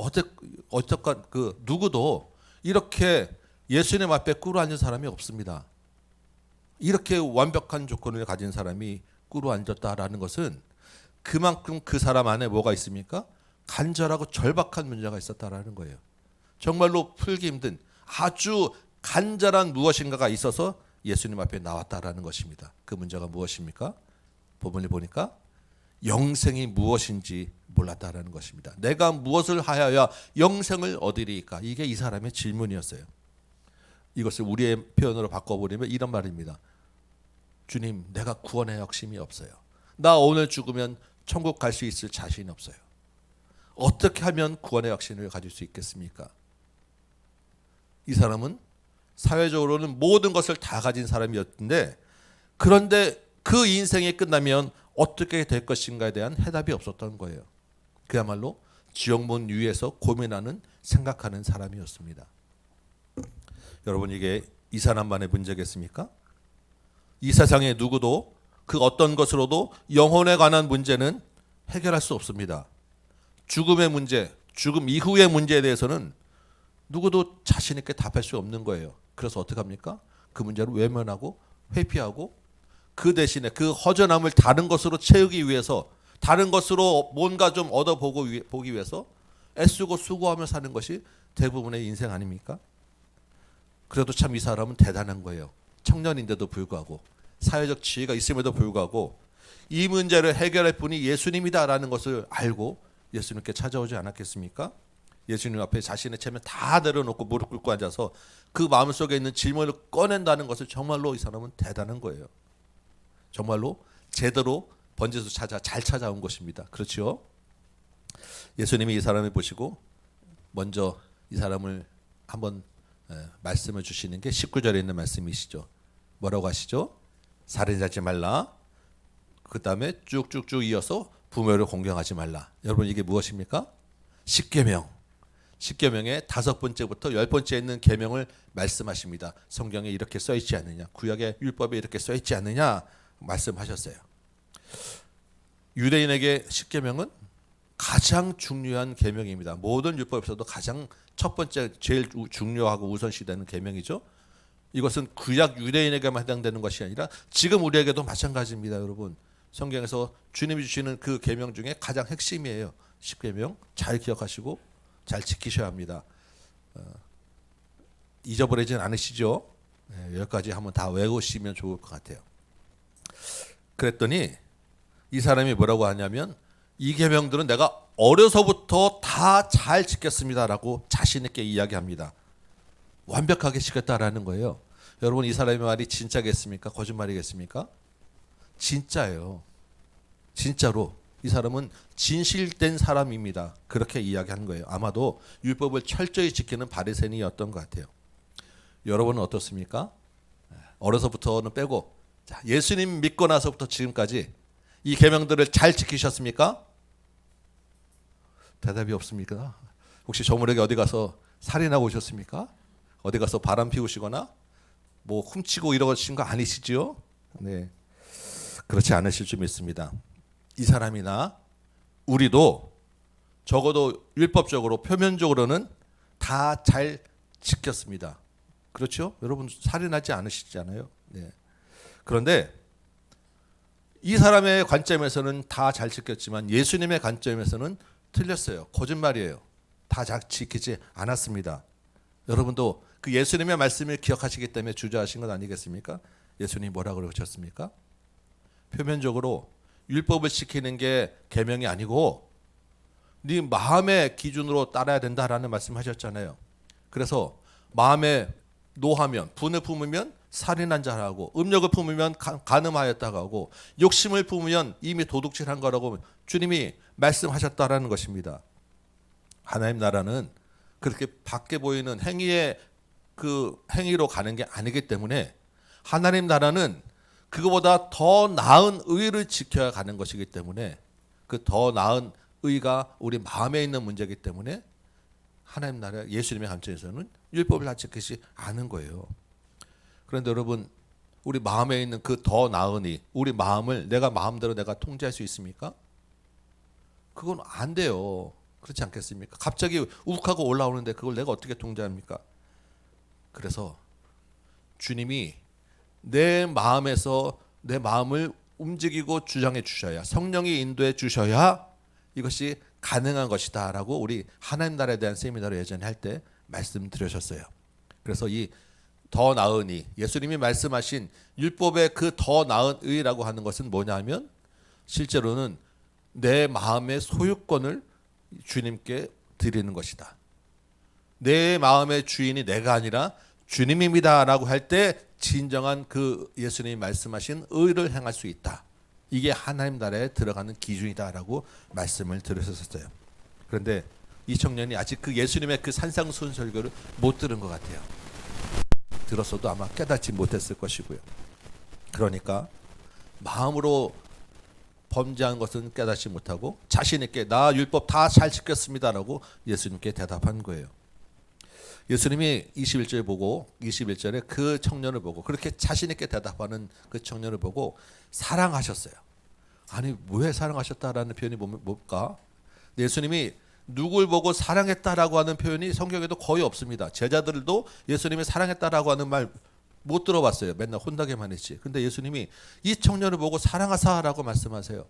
Speaker 1: 어떡한 누구도 이렇게 예수님 앞에 꿇어 앉은 사람이 없습니다. 이렇게 완벽한 조건을 가진 사람이 꿇어 앉았다라는 것은 그만큼 그 사람 안에 뭐가 있습니까? 간절하고 절박한 문제가 있었다라는 거예요. 정말로 풀기 힘든 아주 간절한 무엇인가가 있어서 예수님 앞에 나왔다라는 것입니다. 그 문제가 무엇입니까? 본문을 보니까 영생이 무엇인지 몰랐다라는 것입니다. 내가 무엇을 하여야 영생을 얻으리까? 이게 이 사람의 질문이었어요. 이것을 우리의 표현으로 바꿔버리면 이런 말입니다. 주님, 내가 구원의 확신이 없어요. 나 오늘 죽으면 천국 갈 수 있을 자신이 없어요. 어떻게 하면 구원의 확신을 가질 수 있겠습니까? 이 사람은 사회적으로는 모든 것을 다 가진 사람이었는데 그런데 그 인생이 끝나면 어떻게 될 것인가에 대한 해답이 없었던 거예요. 그야말로 지옥문 위에서 고민하는 생각하는 사람이었습니다. 여러분 이게 이 사람만의 문제겠습니까? 이 세상에 누구도 그 어떤 것으로도 영혼에 관한 문제는 해결할 수 없습니다. 죽음의 문제, 죽음 이후의 문제에 대해서는 누구도 자신 있게 답할 수 없는 거예요. 그래서 어떻게 합니까? 그 문제를 외면하고 회피하고 그 대신에 그 허전함을 다른 것으로 채우기 위해서 다른 것으로 뭔가 좀 보기 위해서 애쓰고 수고하며 사는 것이 대부분의 인생 아닙니까? 그래도 참 이 사람은 대단한 거예요. 청년인데도 불구하고 사회적 지위가 있음에도 불구하고 이 문제를 해결할 분이 예수님이다라는 것을 알고 예수님께 찾아오지 않았겠습니까? 예수님 앞에 자신의 체면 다 내려놓고 무릎 꿇고 앉아서 그 마음속에 있는 질문을 꺼낸다는 것을 정말로 이 사람은 대단한 거예요. 정말로 제대로 번제소 잘 찾아온 것입니다. 그렇죠? 예수님이 이 사람을 보시고 먼저 이 사람을 한번 말씀을 주시는 게 19절에 있는 말씀이시죠. 뭐라고 하시죠? 살인하지 말라. 그 다음에 쭉쭉쭉 이어서 부모를 공경하지 말라. 여러분 이게 무엇입니까? 10계명. 10계명의 5번째부터 10번째에 있는 계명을 말씀하십니다. 성경에 이렇게 써 있지 않느냐? 구약의 율법에 이렇게 써 있지 않느냐? 말씀하셨어요. 유대인에게 10계명은 가장 중요한 계명입니다. 모든 율법에서도 가장 첫 번째 제일 중요하고 우선시되는 계명이죠. 이것은 구약 유대인에게만 해당되는 것이 아니라 지금 우리에게도 마찬가지입니다, 여러분. 성경에서 주님이 주시는 그 계명 중에 가장 핵심이에요. 10계명 잘 기억하시고 잘 지키셔야 합니다. 잊어버리진 않으시죠? 여기까지 한번 다 외우시면 좋을 것 같아요. 그랬더니 이 사람이 뭐라고 하냐면 이 계명들은 내가 어려서부터 다 잘 지켰습니다라고 자신 있게 이야기합니다. 완벽하게 지켰다라는 거예요. 여러분 이 사람의 말이 진짜겠습니까? 거짓말이겠습니까? 진짜예요. 진짜로 이 사람은 진실된 사람입니다. 그렇게 이야기하는 거예요. 아마도 율법을 철저히 지키는 바리새인이었던 것 같아요. 여러분은 어떻습니까? 어려서부터는 빼고 자, 예수님 믿고 나서부터 지금까지 이 계명들을 잘 지키셨습니까? 대답이 없습니까? 혹시 저물에게 어디 가서 살인하고 오셨습니까? 어디 가서 바람 피우시거나 뭐 훔치고 이러신 거 아니시지요? 네, 그렇지 않으실 줄 믿습니다. 이 사람이나 우리도 적어도 율법적으로 표면적으로는 다 잘 지켰습니다. 그렇죠? 여러분 살인하지 않으시잖아요. 네. 그런데 이 사람의 관점에서는 다 잘 지켰지만 예수님의 관점에서는 틀렸어요. 거짓말이에요. 다 잘 지키지 않았습니다. 여러분도 그 예수님의 말씀을 기억하시기 때문에 주저하신 것 아니겠습니까? 예수님이 뭐라고 그러셨습니까? 표면적으로 율법을 지키는 게 계명이 아니고 네 마음의 기준으로 따라야 된다라는 말씀하셨잖아요. 그래서 마음에 노하면 분을 품으면 살인한 자라고 음욕을 품으면 간음하였다고 하고 욕심을 품으면 이미 도둑질한 거라고 주님이 말씀하셨다라는 것입니다. 하나님 나라는 그렇게 밖에 보이는 행위의 그 행위로 가는 게 아니기 때문에 하나님 나라는 그거보다 더 나은 의를 지켜야 가는 것이기 때문에 그 더 나은 의가 우리 마음에 있는 문제이기 때문에 하나님 나라 예수님의 관점에서는 율법을 다 지키지 않은 거예요. 그런데 여러분 우리 마음에 있는 그 더 나은 의, 우리 마음을 내가 마음대로 내가 통제할 수 있습니까? 그건 안 돼요. 그렇지 않겠습니까? 갑자기 욱하고 올라오는데 그걸 내가 어떻게 통제합니까? 그래서 주님이 내 마음에서 내 마음을 움직이고 주장해 주셔야 성령이 인도해 주셔야 이것이 가능한 것이다 라고 우리 하나님 나라에 대한 세미나를 예전에 할 때 말씀드렸었어요. 그래서 이 더 나은 의, 예수님이 말씀하신 율법의 그 더 나은 의라고 하는 것은 뭐냐면 실제로는 내 마음의 소유권을 주님께 드리는 것이다. 내 마음의 주인이 내가 아니라 주님입니다 라고 할 때 진정한 그 예수님이 말씀하신 의를 행할 수 있다. 이게 하나님 나라에 들어가는 기준이다 라고 말씀을 드렸었어요. 그런데 이 청년이 아직 그 예수님의 그 산상수훈설교를 못 들은 것 같아요. 들었어도 아마 깨닫지 못했을 것이고요. 그러니까 마음으로 범죄한 것은 깨닫지 못하고 자신 있게 나 율법 다 잘 지켰습니다라고 예수님께 대답한 거예요. 예수님이 21절 보고 21절에 그 청년을 보고 그렇게 자신 있게 대답하는 그 청년을 보고 사랑하셨어요. 아니 왜 사랑하셨다라는 표현이 뭘까? 예수님이 누굴 보고 사랑했다라고 하는 표현이 성경에도 거의 없습니다. 제자들도 예수님이 사랑했다라고 하는 말 못 들어봤어요. 맨날 혼나게만 했지. 근데 예수님이 이 청년을 보고 사랑하사라고 말씀하세요.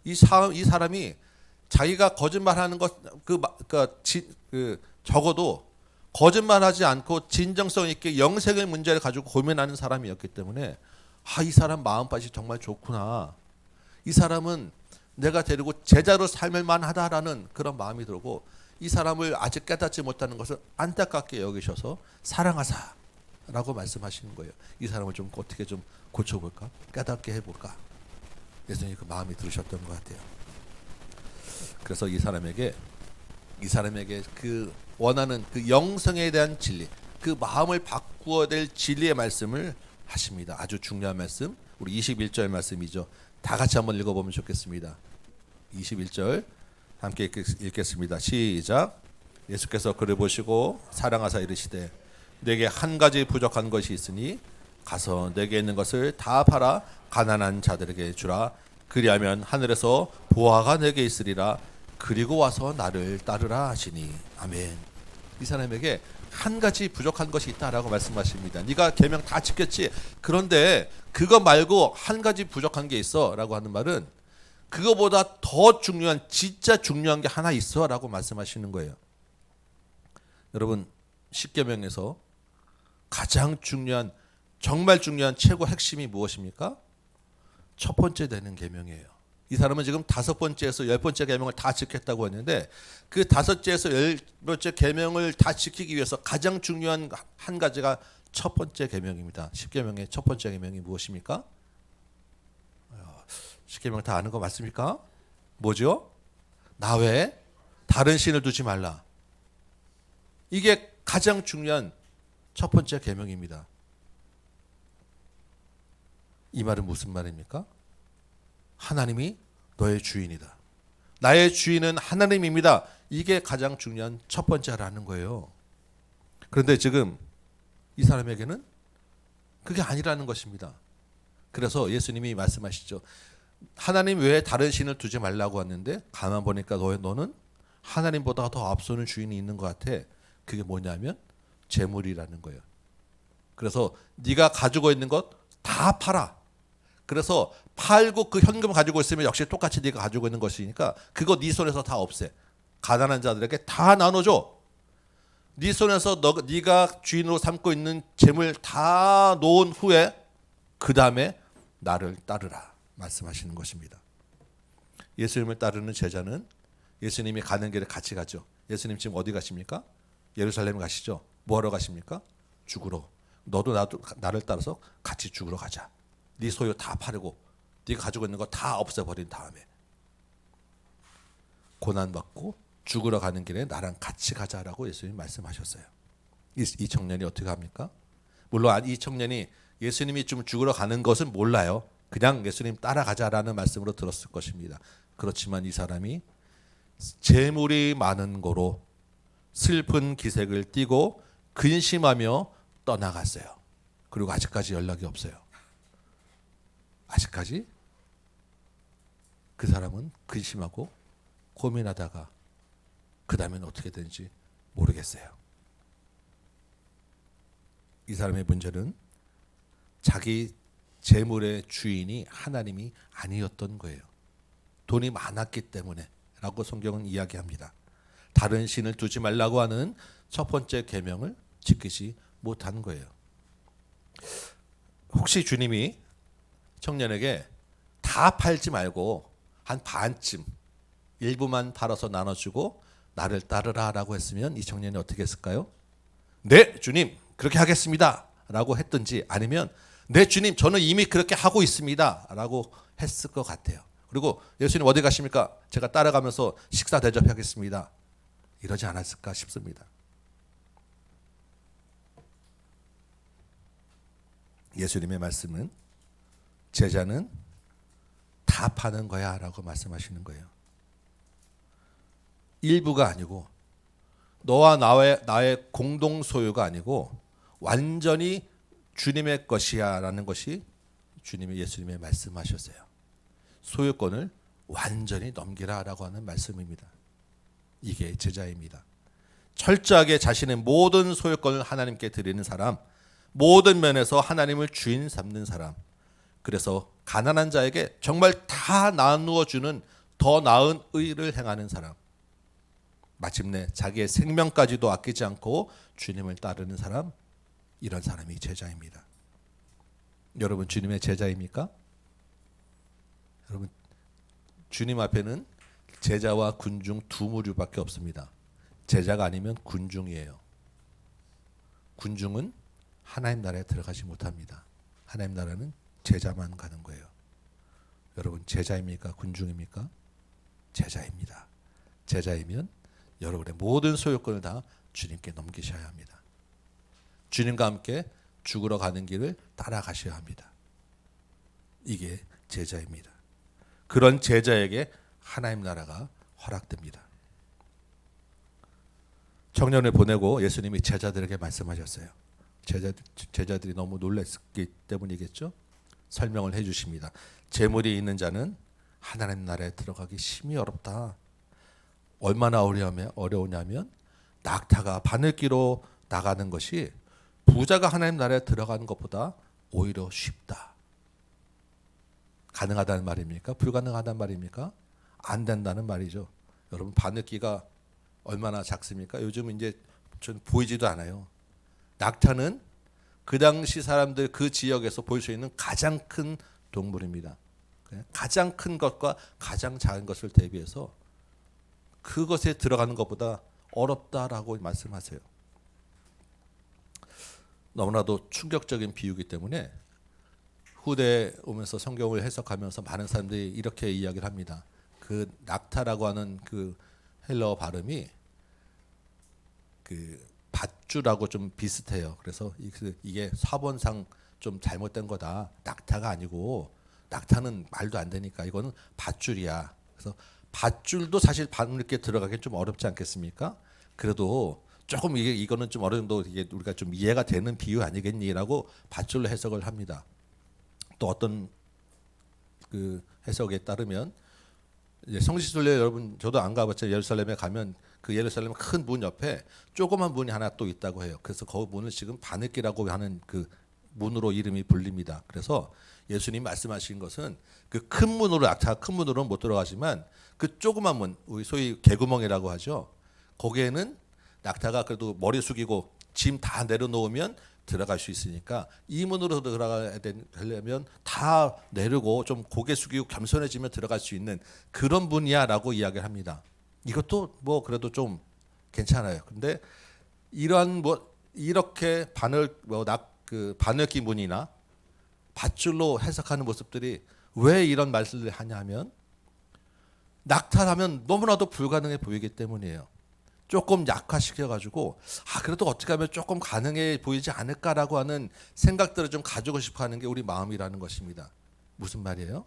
Speaker 1: 이 사람이 자기가 거짓말하는 것 적어도 거짓말하지 않고 진정성 있게 영생의 문제를 가지고 고민하는 사람이었기 때문에 이 사람 마음밭이 정말 좋구나. 이 사람은 내가 데리고 제자로 삶을 만하다라는 그런 마음이 들고 이 사람을 아직 깨닫지 못하는 것을 안타깝게 여기셔서 사랑하사라고 말씀하시는 거예요. 이 사람을 좀 어떻게 좀 고쳐볼까? 깨닫게 해볼까? 예수님이 그 마음이 들으셨던 것 같아요. 그래서 이 사람에게 그 원하는 그 영성에 대한 진리, 그 마음을 바꾸어야 될 진리의 말씀을 하십니다. 아주 중요한 말씀, 우리 21절 말씀이죠. 다 같이 한번 읽어보면 좋겠습니다. 21절 함께 읽겠습니다. 시작. 예수께서 그를 보시고 사랑하사 이르시되 내게 한 가지 부족한 것이 있으니 가서 내게 있는 것을 다 팔아 가난한 자들에게 주라. 그리하면 하늘에서 보화가 내게 있으리라. 그리고 와서 나를 따르라 하시니. 아멘. 이 사람에게 한 가지 부족한 것이 있다라고 말씀하십니다. 네가 계명 다 지켰지. 그런데 그거 말고 한 가지 부족한 게 있어라고 하는 말은 그거보다 더 중요한 진짜 중요한 게 하나 있어라고 말씀하시는 거예요. 여러분 십계명에서 가장 중요한 정말 중요한 최고 핵심이 무엇입니까? 첫 번째 되는 계명이에요. 이 사람은 지금 5번째에서 10번째 계명을 다 지켰다고 했는데 그 5번째에서 10번째 계명을 다 지키기 위해서 가장 중요한 한 가지가 첫 번째 계명입니다. 10계명의 첫 번째 계명이 무엇입니까? 10계명 다 아는 거 맞습니까? 뭐죠? 나 외에 다른 신을 두지 말라. 이게 가장 중요한 첫 번째 계명입니다. 이 말은 무슨 말입니까? 하나님이 너의 주인이다. 나의 주인은 하나님입니다. 이게 가장 중요한 첫 번째라는 거예요. 그런데 지금 이 사람에게는 그게 아니라는 것입니다. 그래서 예수님이 말씀하시죠. 하나님 외에 다른 신을 두지 말라고 하는데 가만 보니까 너는 하나님보다 더 앞서는 주인이 있는 것 같아. 그게 뭐냐면 재물이라는 거예요. 그래서 네가 가지고 있는 것 다 팔아. 그래서 팔고 그 현금 가지고 있으면 역시 똑같이 네가 가지고 있는 것이니까 그거 네 손에서 다 없애. 가난한 자들에게 다 나눠줘. 네 손에서 네가 주인으로 삼고 있는 재물 다 놓은 후에 그 다음에 나를 따르라 말씀하시는 것입니다. 예수님을 따르는 제자는 예수님이 가는 길에 같이 가죠. 예수님 지금 어디 가십니까? 예루살렘 가시죠. 뭐하러 가십니까? 죽으러. 너도 나를 따라서 같이 죽으러 가자. 네 소유 다 팔고 네가 가지고 있는 거 다 없애버린 다음에 고난받고 죽으러 가는 길에 나랑 같이 가자라고 예수님 말씀하셨어요. 이 청년이 어떻게 합니까? 물론 이 청년이 예수님이 좀 죽으러 가는 것은 몰라요. 그냥 예수님 따라가자라는 말씀으로 들었을 것입니다. 그렇지만 이 사람이 재물이 많은 거로 슬픈 기색을 띠고 근심하며 떠나갔어요. 그리고 아직까지 연락이 없어요. 아직까지 그 사람은 근심하고 고민하다가 그 다음에는 어떻게 되는지 모르겠어요. 이 사람의 문제는 자기 재물의 주인이 하나님이 아니었던 거예요. 돈이 많았기 때문에 라고 성경은 이야기합니다. 다른 신을 두지 말라고 하는 첫 번째 계명을 지키지 못한 거예요. 혹시 주님이 청년에게 다 팔지 말고 한 반쯤 일부만 팔아서 나눠주고 나를 따르라 라고 했으면 이 청년이 어떻게 했을까요? 네 주님 그렇게 하겠습니다 라고 했든지 아니면 네 주님 저는 이미 그렇게 하고 있습니다 라고 했을 것 같아요. 그리고 예수님 어디 가십니까? 제가 따라가면서 식사 대접하겠습니다. 이러지 않았을까 싶습니다. 예수님의 말씀은 제자는 다 다 파는 거야 라고 말씀하시는 거예요. 일부가 아니고 너와 나의 공동 소유가 아니고 완전히 주님의 것이야 라는 것이 예수님의 말씀하셨어요. 소유권을 완전히 넘기라 라고 하는 말씀입니다. 이게 제자입니다. 철저하게 자신의 모든 소유권을 하나님께 드리는 사람, 모든 면에서 하나님을 주인 삼는 사람, 그래서 가난한 자에게 정말 다 나누어 주는 더 나은 의를 행하는 사람, 마침내 자기의 생명까지도 아끼지 않고 주님을 따르는 사람, 이런 사람이 제자입니다. 여러분 주님의 제자입니까? 여러분 주님 앞에는 제자와 군중 두 무류밖에 없습니다. 제자가 아니면 군중이에요. 군중은 하나님 나라에 들어가지 못합니다. 하나님 나라는 제자만 가는 거예요. 여러분 제자입니까? 군중입니까? 제자입니다. 제자이면 여러분의 모든 소유권을 다 주님께 넘기셔야 합니다. 주님과 함께 죽으러 가는 길을 따라가셔야 합니다. 이게 제자입니다. 그런 제자에게 하나님 나라가 허락됩니다. 청년을 보내고 예수님이 제자들에게 말씀하셨어요. 제자들이 너무 놀랐기 때문이겠죠. 설명을 해주십니다. 재물이 있는 자는 하나님 나라에 들어가기 심히 어렵다. 얼마나 어려우냐면 낙타가 바늘기로 나가는 것이 부자가 하나님 나라에 들어가는 것보다 오히려 쉽다. 가능하다는 말입니까? 불가능하다는 말입니까? 안 된다는 말이죠. 여러분 바늘기가 얼마나 작습니까? 요즘 이제 전 보이지도 않아요. 낙타는 그 당시 사람들 그 지역에서 볼 수 있는 가장 큰 동물입니다. 가장 큰 것과 가장 작은 것을 대비해서 그것에 들어가는 것보다 어렵다라고 말씀하세요. 너무나도 충격적인 비유이기 때문에 후대에 오면서 성경을 해석하면서 많은 사람들이 이렇게 이야기를 합니다. 그 낙타라고 하는 그 헬라어 발음이 그 밧줄하고 좀 비슷해요. 그래서 이게 사본상 좀 잘못된 거다. 낙타가 아니고 낙타는 말도 안 되니까 이거는 밧줄이야. 그래서 밧줄도 사실 바늘게 들어가기 좀 어렵지 않겠습니까? 그래도 조금 이거는 좀 어느 정도 이게 우리가 좀 이해가 되는 비유 아니겠니라고 밧줄로 해석을 합니다. 또 어떤 그 해석에 따르면 이제 성지순례 여러분 저도 안 가봤죠. 예루살렘에 가면 그 예루살렘 큰 문 옆에 조그만 문이 하나 또 있다고 해요. 그래서 그 문을 지금 바늘기라고 하는 그 문으로 이름이 불립니다. 그래서 예수님 말씀하신 것은 그 큰 문으로 낙타가 큰 문으로는 못 들어가지만 그 조그만 문, 우리 소위 개구멍이라고 하죠. 거기에는 낙타가 그래도 머리 숙이고 짐 다 내려놓으면 들어갈 수 있으니까 이 문으로 들어가야 되려면 다 내리고 좀 고개 숙이고 겸손해지면 들어갈 수 있는 그런 분이야라고 이야기를 합니다. 이것도 뭐 그래도 좀 괜찮아요. 근데 이러한 뭐 이렇게 바늘기 문이나 밧줄로 해석하는 모습들이 왜 이런 말씀을 하냐면 낙타라면 너무나도 불가능해 보이기 때문이에요. 조금 약화시켜가지고 그래도 어떻게 하면 조금 가능해 보이지 않을까라고 하는 생각들을 좀 가지고 싶어하는 게 우리 마음이라는 것입니다. 무슨 말이에요?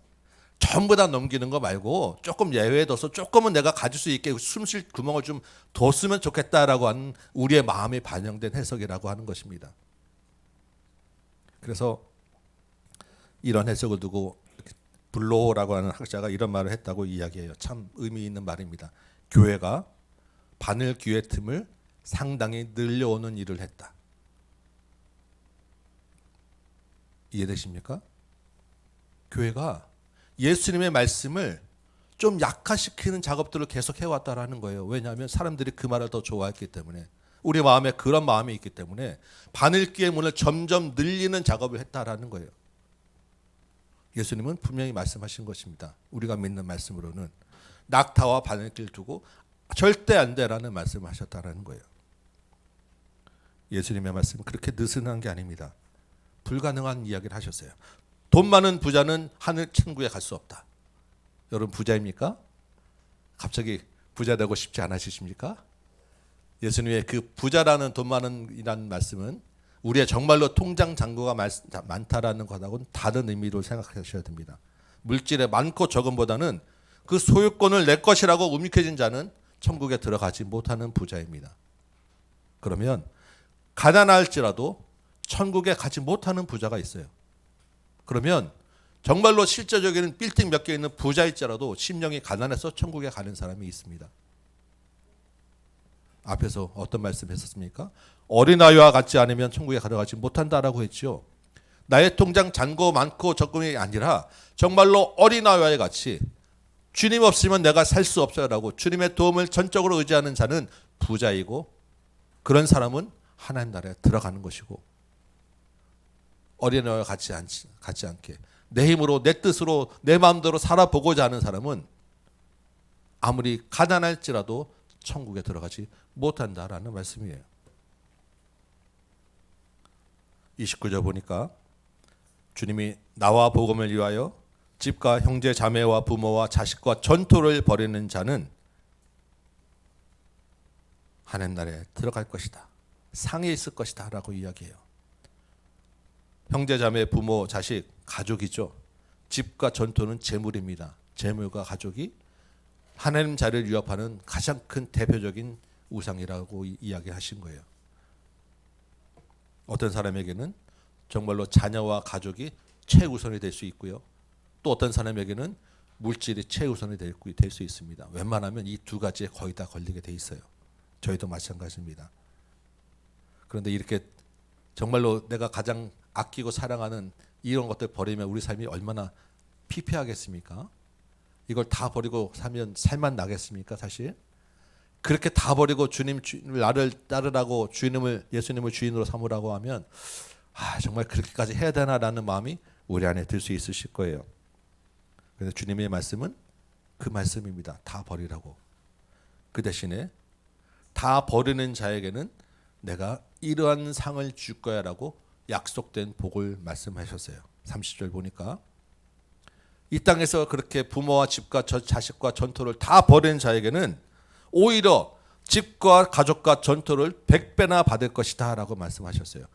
Speaker 1: 전부 다 넘기는 거 말고 조금 예외둬서 조금은 내가 가질 수 있게 숨 쉴 구멍을 좀 뒀으면 좋겠다라고 하는 우리의 마음이 반영된 해석이라고 하는 것입니다. 그래서 이런 해석을 두고 블로라고 하는 학자가 이런 말을 했다고 이야기해요. 참 의미 있는 말입니다. 교회가 바늘귀의 틈을 상당히 늘려오는 일을 했다. 이해되십니까? 교회가 예수님의 말씀을 좀 약화시키는 작업들을 계속 해왔다라는 거예요. 왜냐하면 사람들이 그 말을 더 좋아했기 때문에, 우리 마음에 그런 마음이 있기 때문에 바늘귀의 문을 점점 늘리는 작업을 했다라는 거예요. 예수님은 분명히 말씀하신 것입니다. 우리가 믿는 말씀으로는 낙타와 바늘귀를 두고 절대 안 돼라는 말씀을 하셨다라는 거예요. 예수님의 말씀은 그렇게 느슨한 게 아닙니다. 불가능한 이야기를 하셨어요. 돈 많은 부자는 하늘 천국에 갈 수 없다. 여러분 부자입니까? 갑자기 부자 되고 싶지 않으십니까? 예수님의 그 부자라는 돈 많은이라는 말씀은 우리의 정말로 통장 잔고가 많다라는 것하고는 다른 의미로 생각하셔야 됩니다. 물질의 많고 적음보다는 그 소유권을 내 것이라고 움직여진 자는 천국에 들어가지 못하는 부자입니다. 그러면 가난할지라도 천국에 가지 못하는 부자가 있어요. 그러면 정말로 실제적인 빌딩 몇 개 있는 부자일지라도 심령이 가난해서 천국에 가는 사람이 있습니다. 앞에서 어떤 말씀했었습니까? 어린아이와 같지 않으면 천국에 가져가지 못한다라고 했죠. 나의 통장 잔고 많고 적금이 아니라 정말로 어린아이와 같이 주님 없으면 내가 살 수 없어요라고 주님의 도움을 전적으로 의지하는 자는 부자이고, 그런 사람은 하나님 나라에 들어가는 것이고, 어린아이와 같지 않게 내 힘으로 내 뜻으로 내 마음대로 살아보고자 하는 사람은 아무리 가난할지라도 천국에 들어가지 못한다라는 말씀이에요. 29절 보니까 주님이 나와 복음을 위하여 집과 형제 자매와 부모와 자식과 전토를 벌이는 자는 하나님 나라에 들어갈 것이다, 상에 있을 것이다 라고 이야기해요. 형제 자매 부모 자식 가족이죠. 집과 전토는 재물입니다. 재물과 가족이 하나님 자리를 위협하는 가장 큰 대표적인 우상이라고 이야기하신 거예요. 어떤 사람에게는 정말로 자녀와 가족이 최우선이 될 수 있고요. 또 어떤 사람에게는 물질이 최우선이 될 수 있습니다. 웬만하면 이 두 가지에 거의 다 걸리게 돼 있어요. 저희도 마찬가지입니다. 그런데 이렇게 정말로 내가 가장 아끼고 사랑하는 이런 것들 버리면 우리 삶이 얼마나 피폐하겠습니까? 이걸 다 버리고 사면 살만 나겠습니까? 사실 그렇게 다 버리고 주님 나를 따르라고 예수님을 주인으로 삼으라고 하면 정말 그렇게까지 해야 되나라는 마음이 우리 안에 들 수 있으실 거예요. 그래서 주님의 말씀은 그 말씀입니다. 다 버리라고. 그 대신에 다 버리는 자에게는 내가 이러한 상을 줄 거야라고 약속된 복을 말씀하셨어요. 30절 보니까 이 땅에서 그렇게 부모와 집과 자식과 전토를 다 버리는 자에게는 오히려 집과 가족과 전토를 100배나 받을 것이다 라고 말씀하셨어요.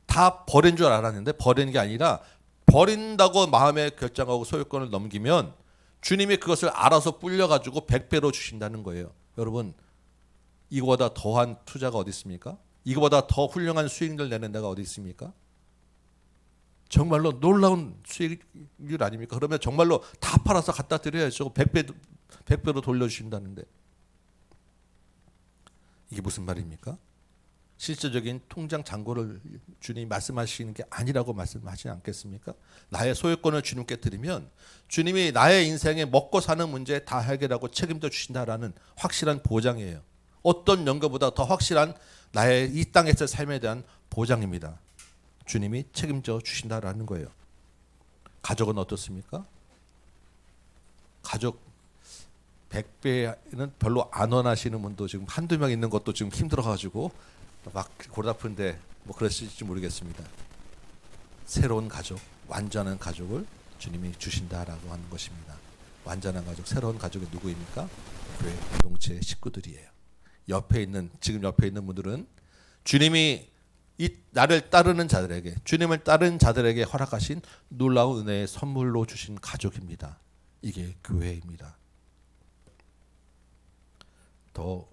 Speaker 1: 다 버린 줄 알았는데 버리는 게 아니라 버린다고 마음에 결정하고 소유권을 넘기면 주님이 그것을 알아서 불려가지고 100배로 주신다는 거예요. 여러분, 이거보다 더한 투자가 어디 있습니까? 이거보다 더 훌륭한 수익률 내는 데가 어디 있습니까? 정말로 놀라운 수익률 아닙니까? 그러면 정말로 다 팔아서 갖다 드려야죠. 100배로 돌려주신다는데. 이게 무슨 말입니까? 실질적인 통장 잔고를 주님이 말씀하시는 게 아니라고 말씀하시지 않겠습니까? 나의 소유권을 주님께 드리면 주님이 나의 인생에 먹고 사는 문제 다 해결하고 책임져 주신다라는 확실한 보장이에요. 어떤 연금보다 더 확실한 나의 이 땅에서의 삶에 대한 보장입니다. 주님이 책임져 주신다라는 거예요. 가족은 어떻습니까? 가족 100배는 별로 안 원하시는 분도 지금 한두 명 있는 것도 지금 힘들어가지고 막 골아픈데 뭐 그러실지 모르겠습니다. 새로운 가족, 완전한 가족을 주님이 주신다라고 하는 것입니다. 완전한 가족, 새로운 가족이 누구입니까? 교회 공동체 식구들이에요. 지금 옆에 있는 분들은 주님이 나를 따르는 자들에게, 주님을 따르는 자들에게 허락하신 놀라운 은혜의 선물로 주신 가족입니다. 이게 교회입니다. 더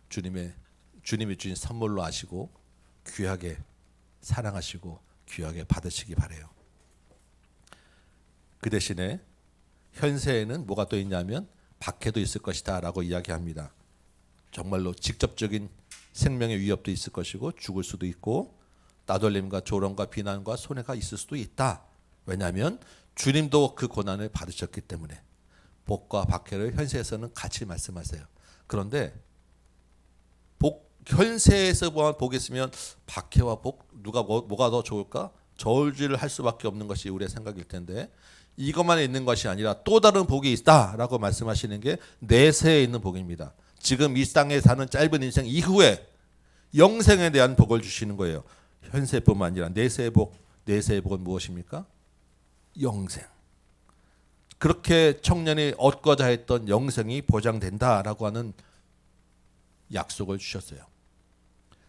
Speaker 1: 주님이 주신 선물로 아시고 귀하게 사랑하시고 귀하게 받으시기 바라요. 그 대신에 현세에는 뭐가 또 있냐면 박해도 있을 것이다 라고 이야기합니다. 정말로 직접적인 생명의 위협도 있을 것이고 죽을 수도 있고 따돌림과 조롱과 비난과 손해가 있을 수도 있다. 왜냐하면 주님도 그 고난을 받으셨기 때문에 복과 박해를 현세에서는 같이 말씀하세요. 그런데 현세에서 복이 있으면 박해와 복 누가 뭐가 더 좋을까? 저울질을 할 수밖에 없는 것이 우리의 생각일 텐데 이것만 있는 것이 아니라 또 다른 복이 있다라고 말씀하시는 게 내세에 있는 복입니다. 지금 이 땅에 사는 짧은 인생 이후에 영생에 대한 복을 주시는 거예요. 현세뿐만 아니라 내세의 복. 내세의 복은 무엇입니까? 영생. 그렇게 청년이 얻고자 했던 영생이 보장된다라고 하는 약속을 주셨어요.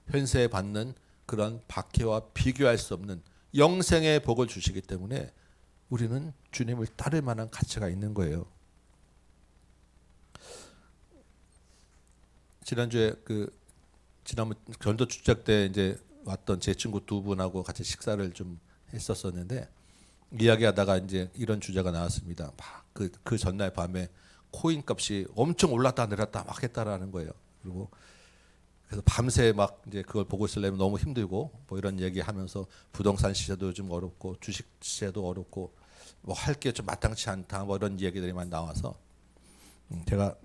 Speaker 1: 현세에 받는 그런 박해와 비교할 수 없는 영생의 복을 주시기 때문에 우리는 주님을 따를 만한 가치가 있는 거예요. 지난주에 지난번 전도 출장 때 이제 왔던 제 친구 두 분하고 같이 식사를 좀 했었었는데 이야기하다가 이제 이런 주제가 나왔습니다. 막 그 전날 밤에 코인 값이 엄청 올랐다 내렸다 막 했다라는 거예요. 그리고 그래서 밤새 막 이제 그걸 보고 있으려면 너무 힘들고 뭐 이런 얘기하면서 부동산 시세도 좀 어렵고 주식 시세도 어렵고 뭐 할 게 좀 마땅치 않다 뭐 이런 얘기들이만 나와서 제가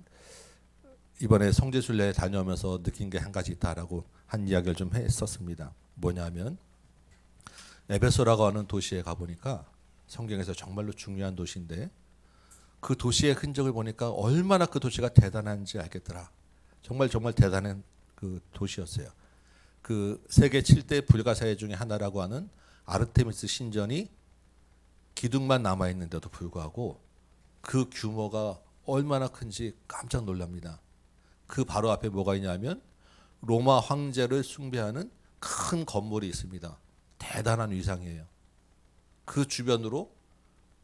Speaker 1: 이번에 성지순례 다녀오면서 느낀 게 한 가지 있다라고 한 이야기를 좀 했었습니다. 뭐냐면 에베소라고 하는 도시에 가보니까 성경에서 정말로 중요한 도시인데 그 도시의 흔적을 보니까 얼마나 그 도시가 대단한지 알겠더라. 정말 대단한 그 도시였어요. 그 세계 7대 불가사의 중에 하나라고 하는 아르테미스 신전이 기둥만 남아 있는데도 불구하고 그 규모가 얼마나 큰지 깜짝 놀랍니다. 그 바로 앞에 뭐가 있냐면 로마 황제를 숭배하는 큰 건물이 있습니다. 대단한 위상이에요. 그 주변으로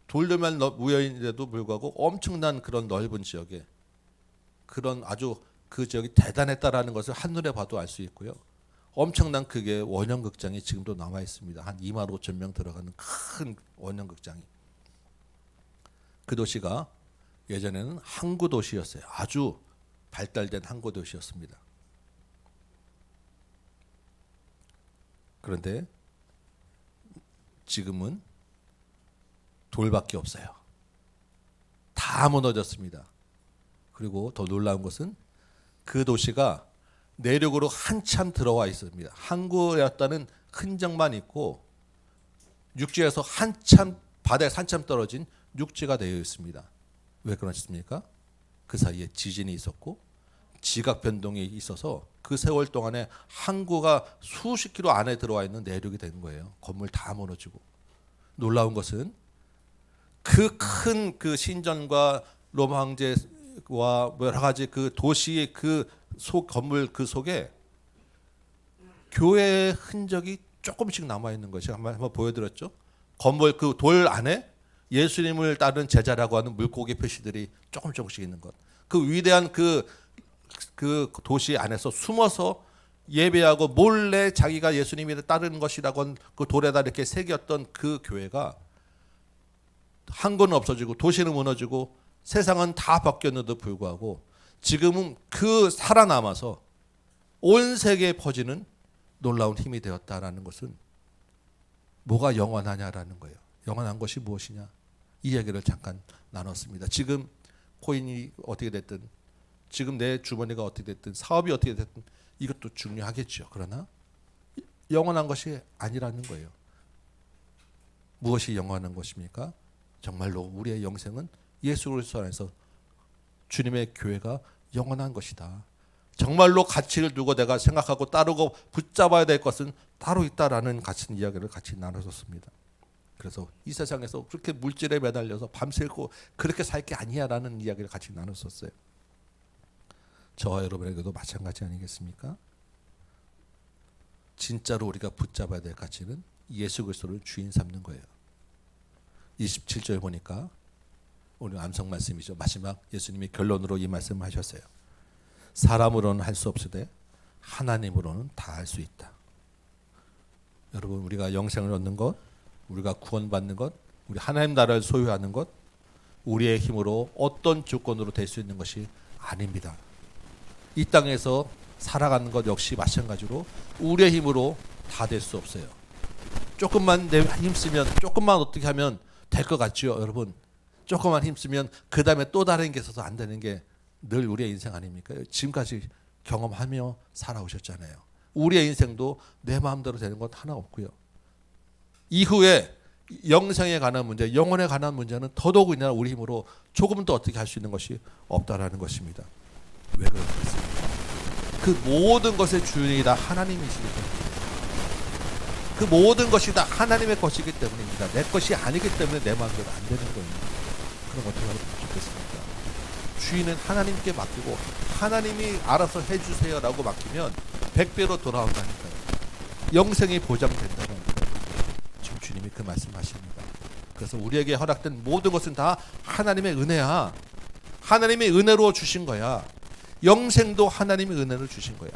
Speaker 1: 돌들만 모여 있는데도 불구하고 엄청난 그런 넓은 지역에 그런 아주 그 지역이 대단했다라는 것을 한눈에 봐도 알 수 있고요. 엄청난 크게 원형극장이 지금도 남아 있습니다. 한 2만 5천 명 들어가는 큰 원형극장이. 그 도시가 예전에는 항구 도시였어요. 아주 발달된 항구 도시였습니다. 그런데 지금은 돌밖에 없어요. 다 무너졌습니다. 그리고 더 놀라운 것은 그 도시가 내륙으로 한참 들어와 있습니다. 항구였다는 흔적만 있고 육지에서 한참 바다에서 한참 떨어진 육지가 되어 있습니다. 왜 그렇습니까? 그 사이에 지진이 있었고 지각 변동이 있어서 그 세월 동안에 항구가 수십 킬로 안에 들어와 있는 내륙이 된 거예요. 건물 다 무너지고. 놀라운 것은 그 큰 그 신전과 로마 황제와 여러 가지 그 도시의 그 건물 그 속에 교회의 흔적이 조금씩 남아 있는 것이 한번 보여드렸죠. 건물 그 돌 안에 예수님을 따른 제자라고 하는 물고기 표시들이 조금씩 있는 것. 그 위대한 그 도시 안에서 숨어서 예배하고 몰래 자기가 예수님을 따르는 것이라고 그 돌에다 이렇게 새겼던 그 교회가 항구는 없어지고 도시는 무너지고 세상은 다 바뀌었는데도 불구하고 지금은 그 살아남아서 온 세계에 퍼지는 놀라운 힘이 되었다라는 것은 뭐가 영원하냐라는 거예요. 영원한 것이 무엇이냐? 이 얘기를 잠깐 나눴습니다. 지금 코인이 어떻게 됐든 지금 내 주머니가 어떻게 됐든 사업이 어떻게 됐든 이것도 중요하겠죠. 그러나 영원한 것이 아니라는 거예요. 무엇이 영원한 것입니까? 정말로 우리의 영생은 예수 그리스도 안에서 주님의 교회가 영원한 것이다. 정말로 가치를 두고 내가 생각하고 따르고 붙잡아야 될 것은 따로 있다라는 같은 이야기를 같이 나눴었습니다. 그래서 이 세상에서 그렇게 물질에 매달려서 밤새고 그렇게 살 게 아니야라는 이야기를 같이 나눴었어요. 저와 여러분에게도 마찬가지 아니겠습니까? 진짜로 우리가 붙잡아야 될 가치는 예수 그리스도를 주인 삼는 거예요. 27절 보니까 오늘 암송 말씀이죠. 마지막 예수님이 결론으로 이 말씀을 하셨어요. 사람으로는 할 수 없으되 하나님으로는 다 할 수 있다. 여러분 우리가 영생을 얻는 것, 우리가 구원받는 것, 우리 하나님 나라를 소유하는 것, 우리의 힘으로 어떤 조건으로 될 수 있는 것이 아닙니다. 이 땅에서 살아가는 것 역시 마찬가지로 우리의 힘으로 다 될 수 없어요. 조금만 내 힘쓰면 조금만 어떻게 하면 될 것 같죠, 여러분. 조금만 힘쓰면 그 다음에 또 다른 게 있어서 안 되는 게 늘 우리의 인생 아닙니까? 지금까지 경험하며 살아오셨잖아요. 우리의 인생도 내 마음대로 되는 것 하나 없고요. 이후에 영생에 관한 문제, 영혼에 관한 문제는 더더욱이나 우리 힘으로 조금 더 어떻게 할 수 있는 것이 없다라는 것입니다. 왜 그렇겠습니까? 그 모든 것의 주인이 다 하나님이시기 때문입니다. 그 모든 것이 다 하나님의 것이기 때문입니다. 내 것이 아니기 때문에 내 마음대로 안 되는 거예요. 그럼 어떻게 하면 좋겠습니까? 주인은 하나님께 맡기고 하나님이 알아서 해주세요라고 맡기면 100배로 돌아온다니까요. 영생이 보장된다는 거예요. 지금 주님이 그 말씀하십니다. 그래서 우리에게 허락된 모든 것은 다 하나님의 은혜야. 하나님의 은혜로 주신 거야. 영생도 하나님의 은혜로 주신 거야.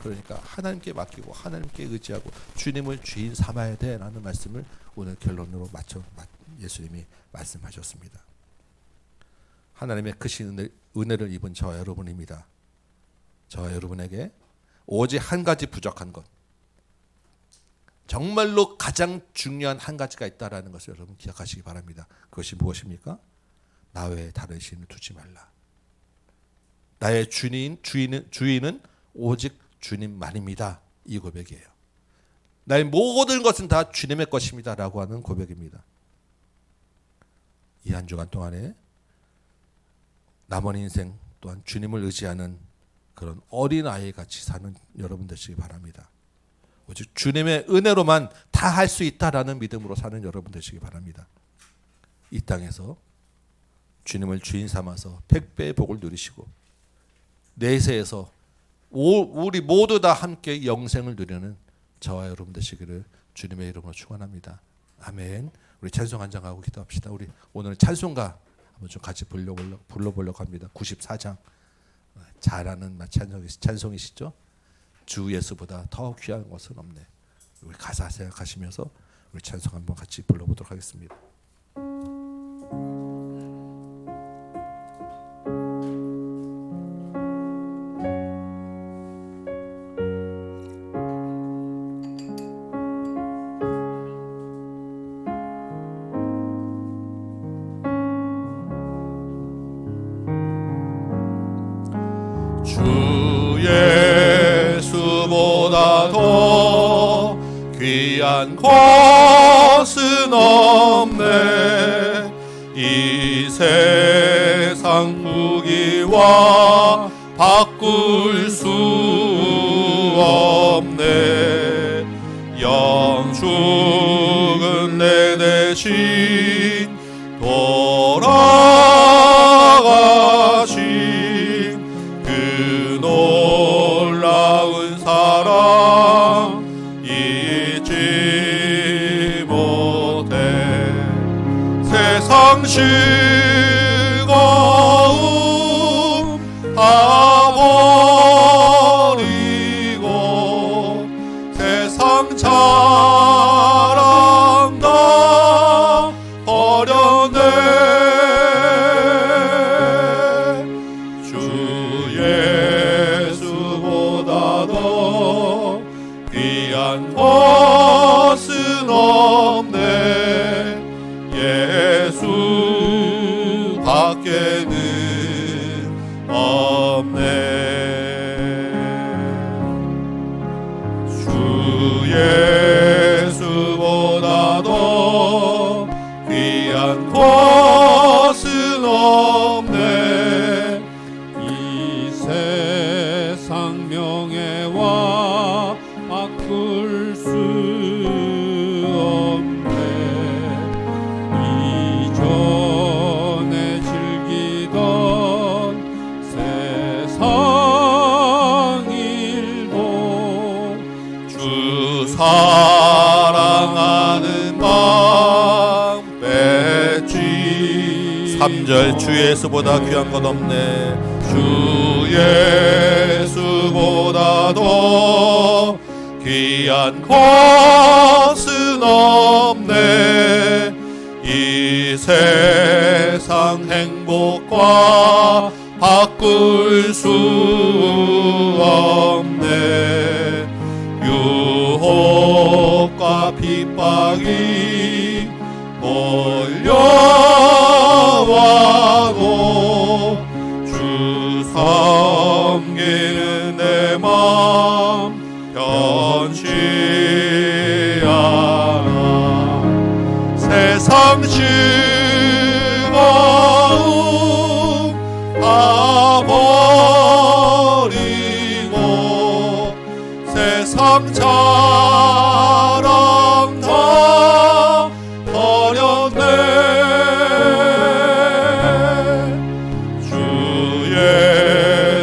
Speaker 1: 그러니까 하나님께 맡기고 하나님께 의지하고 주님을 주인 삼아야 돼라는 말씀을 오늘 결론으로 맞춰 예수님이 말씀하셨습니다. 하나님의 크신 은혜를 입은 저와 여러분입니다. 저와 여러분에게 오직 한 가지 부족한 것, 정말로 가장 중요한 한 가지가 있다라는 것을 여러분 기억하시기 바랍니다. 그것이 무엇입니까? 나 외에 다른 신을 두지 말라. 나의 주인은 오직 주님만입니다. 이 고백이에요. 나의 모든 것은 다 주님의 것입니다 라고 하는 고백입니다. 이 한 주간 동안에 남은 인생 또한 주님을 의지하는 그런 어린아이 같이 사는 여러분 되시기 바랍니다. 오직 주님의 은혜로만 다 할 수 있다라는 믿음으로 사는 여러분 되시기 바랍니다. 이 땅에서 주님을 주인 삼아서 백배의 복을 누리시고 내세에서 우리 모두 다 함께 영생을 누리는 저와 여러분 되시기를 주님의 이름으로 축원합니다. 아멘. 우리 찬송 한 장하고 기도합시다. 우리 오늘 찬송가 한번 좀 같이 불러보려고 합니다. 94장 잘하는 찬송이시죠? 주 예수보다 더 귀한 것은 없네. 우리 가사 생각하시면서 우리 찬송 한번 같이 불러보도록 하겠습니다.
Speaker 2: 주 예수보다 더 귀한 것은 없네. 이 세상 무기와 바꿀 수 없네. 영죽은 내 대신 돌아가신 그 놀라운 사랑 잊지 못해. 세상 즐거움 다 버리고 세상 자랑 다 버렸네. 주 예수보다 더 귀한 것은 없네. 예수 밖에는 없네. 주 예수보다 더 귀한 것은 없네. 이 세상 명예와 바꿀 수 없네. 이전에 즐기던 세상 일도 주 사랑하는 마음 뺐지. 3절 주 예수보다 귀한 것 없네. 주 예수보다 더 귀한 것은 없네. 이 세상 행복과 바꿀 수 없네. 유혹과 핍박이 몰려와도 주 섬기는 내 맘 변치 않아. 세상 즐거움 다 버리고 세상 자랑 다 버렸네. 주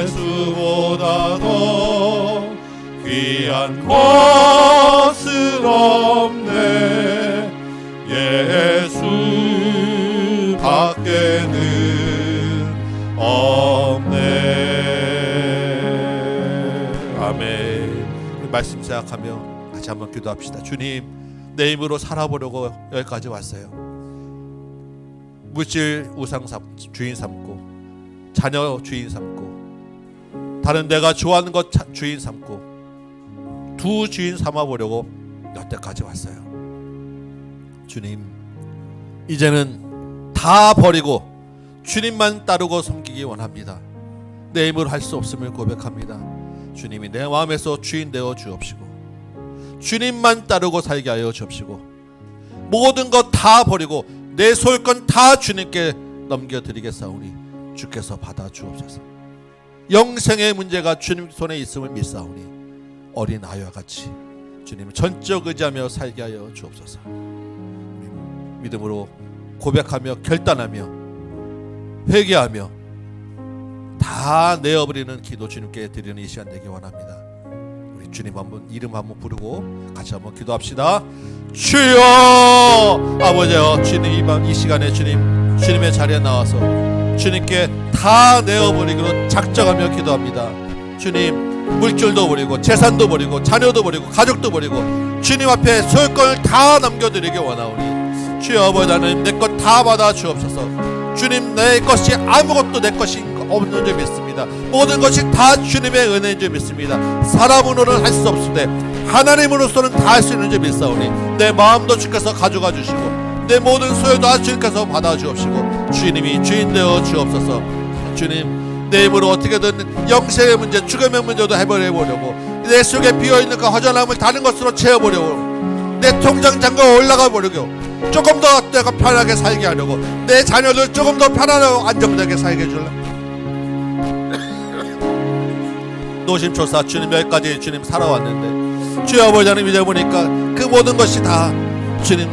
Speaker 2: 예수보다 더 귀한 것은 없네. 예수
Speaker 1: 말씀 생각하며 같이 한번 기도합시다. 주님, 내 힘으로 살아보려고 여기까지 왔어요. 물질 우상 주인 삼고, 자녀 주인 삼고, 다른 내가 좋아하는 것 주인 삼고, 두 주인 삼아보려고 여태까지 왔어요. 주님, 이제는 다 버리고 주님만 따르고 섬기기 원합니다. 내 힘으로 할 수 없음을 고백합니다. 주님이 내 마음에서 주인 되어 주옵시고, 주님만 따르고 살게 하여 주옵시고, 모든 것 다 버리고 내 소유권 다 주님께 넘겨드리겠사오니 주께서 받아 주옵소서. 영생의 문제가 주님 손에 있음을 믿사오니 어린 아이와 같이 주님을 전적 의지하며 살게 하여 주옵소서. 믿음으로 고백하며 결단하며 회개하며 다 내어버리는 기도 주님께 드리는 이 시간 되기 원합니다. 우리 주님 한번 이름 한번 부르고 같이 한번 기도합시다. 주여! 아버지여, 주님 이 시간에 주님의 자리에 나와서 주님께 다 내어버리기로 작정하며 기도합니다. 주님, 물질도 버리고 재산도 버리고 자녀도 버리고 가족도 버리고 주님 앞에 소유권을 다 남겨드리기 원하오니 주여 아버지 하나님, 내 것 다 받아 주옵소서. 주님, 내 것이 아무것도 내 것이 없는 줄 믿습니다. 모든 것이 다 주님의 은혜인 줄 믿습니다. 사람으로는 할 수 없으되 하나님으로서는 다 할 수 있는 줄 믿사오니 내 마음도 주께서 가져가 주시고 내 모든 소유도 다 주님께서 받아 주옵시고 주님이 주인 되어 주옵소서. 주님, 내 힘으로 어떻게든 영생의 문제, 죽음의 문제도 해버려보려고, 내 속에 비어있는 그 허전함을 다른 것으로 채워보려고, 내 통장 잔고가 올라가 보려고, 조금 더 내가 편하게 살게 하려고, 내 자녀들 조금 더 편안하고 안정되게 살게 해주려고. 노심초사 주님 여기까지 주님 살아왔는데 주여 아버지 하나님, 이제 보니까 그 모든 것이 다 주님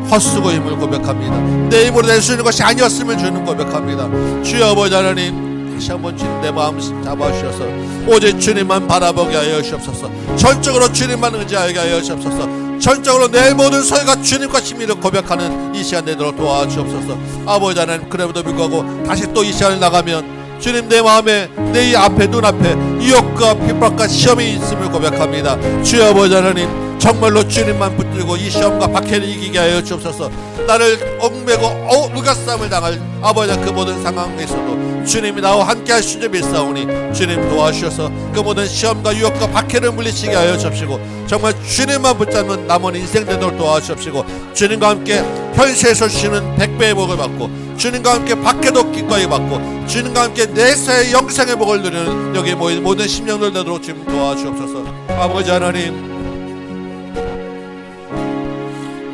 Speaker 1: 헛수고임을 고백합니다. 내 힘으로 낼 수 있는 것이 아니었음을 주님 고백합니다. 주여 아버지 하나님, 다시 한번 주님 내 마음 잡아주셔서 오직 주님만 바라보게 하여 주옵소서. 전적으로 주님만 의지하게 하여 주옵소서. 전적으로 내 모든 소유가 주님과 친밀을 고백하는 이 시간 되도록 도와주옵소서. 아버지 하나님, 그래도 불구하고 다시 또 이 시간을 나가면 주님, 내 마음에 내 앞에 눈앞에 유혹과 핍박과 시험이 있음을 고백합니다. 주여 아버지 하나님, 정말로 주님만 붙들고 이 시험과 박해를 이기게 하여 주옵소서. 나를 얽매고 무가싸움을 당할 아버지 그 모든 상황에서도 주님이 나와 함께 하시는 줄 믿사오니 주님 도와주셔서 그 모든 시험과 유혹과 박해를 물리치게 하여 주옵시고 정말 주님만 붙잡는 남은 인생 되도록 도와주옵시고 주님과 함께 현세에서 주시는 100배의 복을 받고 주님과 함께 밖에도 기꺼이 받고 주님과 함께 내세의 영생의 복을 누리는 여기 모인 모든 심령들 되도록 주님 도와주옵소서. 아버지 하나님,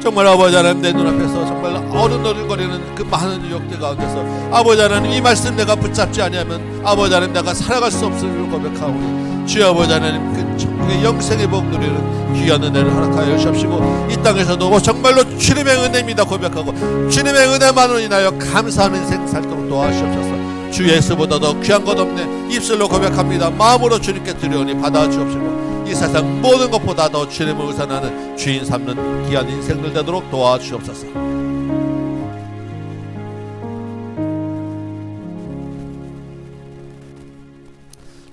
Speaker 1: 정말 아버지 하나님, 내 눈앞에서 정말 어른어른거리는 그 많은 유혹들 가운데서 아버지 하나님, 이 말씀 내가 붙잡지 아니하면 아버지 하나님 내가 살아갈 수 없음을 고백하오니 주여 아버지 하나님, 그 천국의 영생의 복 누리는 귀한 은혜를 허락하여 주옵시고 이 땅에서도 정말로 주님의 은혜입니다 고백하고 주님의 은혜만으로 인하여 감사하는 인생 살도록 도와주옵소서. 주 예수보다 더 귀한 것 없네 입술로 고백합니다. 마음으로 주님께 드려오니 받아 주옵시고 이 세상 모든 것보다 더 주님을 우선하는 주인 삼는 귀한 인생들 되도록 도와주옵소서.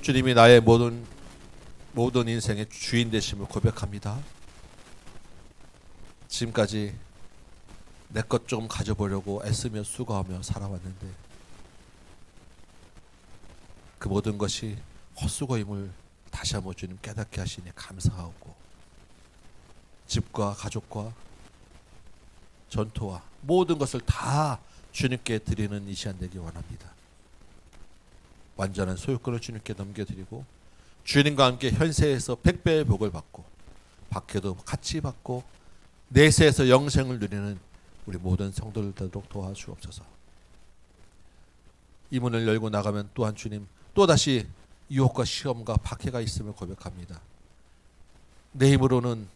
Speaker 1: 주님이 나의 모든 인생의 주인 되심을 고백합니다. 지금까지 내 것 좀 가져보려고 애쓰며 수고하며 살아왔는데 그 모든 것이 헛수고임을 다시 한번 주님 깨닫게 하시니 감사하고 집과 가족과 전토와 모든 것을 다 주님께 드리는 이 시간 되기 원합니다. 완전한 소유권을 주님께 넘겨드리고 주님과 함께 현세에서 100배의 복을 받고 밖에도 같이 받고 내세에서 영생을 누리는 우리 모든 성도들 되도록 도와주옵소서. 이 문을 열고 나가면 또한 주님 또다시 유혹과 시험과 박해가 있음을 고백합니다. 내 힘으로는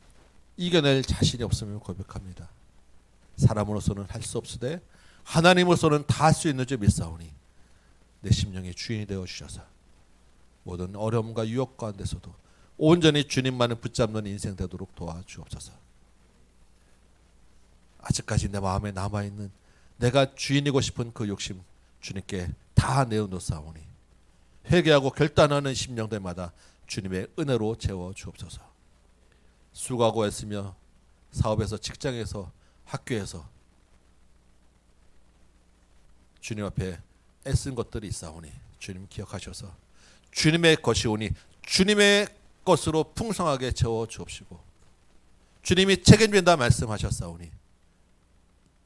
Speaker 1: 이겨낼 자신이 없음을 고백합니다. 사람으로서는 할 수 없으되 하나님으로서는 다 할 수 있는 줄 믿사오니 내 심령의 주인이 되어 주셔서 모든 어려움과 유혹 가운데서도 온전히 주님만을 붙잡는 인생 되도록 도와주옵소서. 아직까지 내 마음에 남아있는 내가 주인이고 싶은 그 욕심 주님께 다 내어놓사오니 회개하고 결단하는 심령들마다 주님의 은혜로 채워 주옵소서. 수고하고 애쓰며 사업에서, 직장에서, 학교에서 주님 앞에 애쓴 것들이 있사오니 주님 기억하셔서 주님의 것이 오니 주님의 것으로 풍성하게 채워 주옵시고, 주님이 책임진다 말씀하셨사오니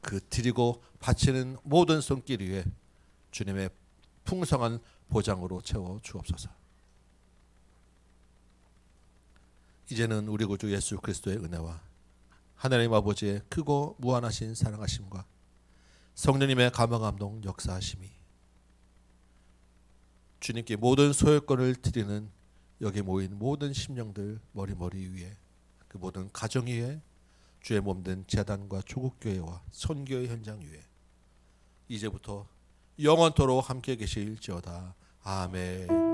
Speaker 1: 그 드리고 바치는 모든 손길 위에 주님의 풍성한 보장으로 채워 주옵소서. 이제는 우리 구주 예수 그리스도의 은혜와 하나님 아버지의 크고 무한하신 사랑하심과 성령님의 감화감동 역사하심이 주님께 모든 소유권을 드리는 여기 모인 모든 심령들 머리머리 위에, 그 모든 가정 위에, 주의 몸된 재단과 조국교회와 선교의 현장 위에 이제부터 영원토록 함께 계실지어다. 아멘.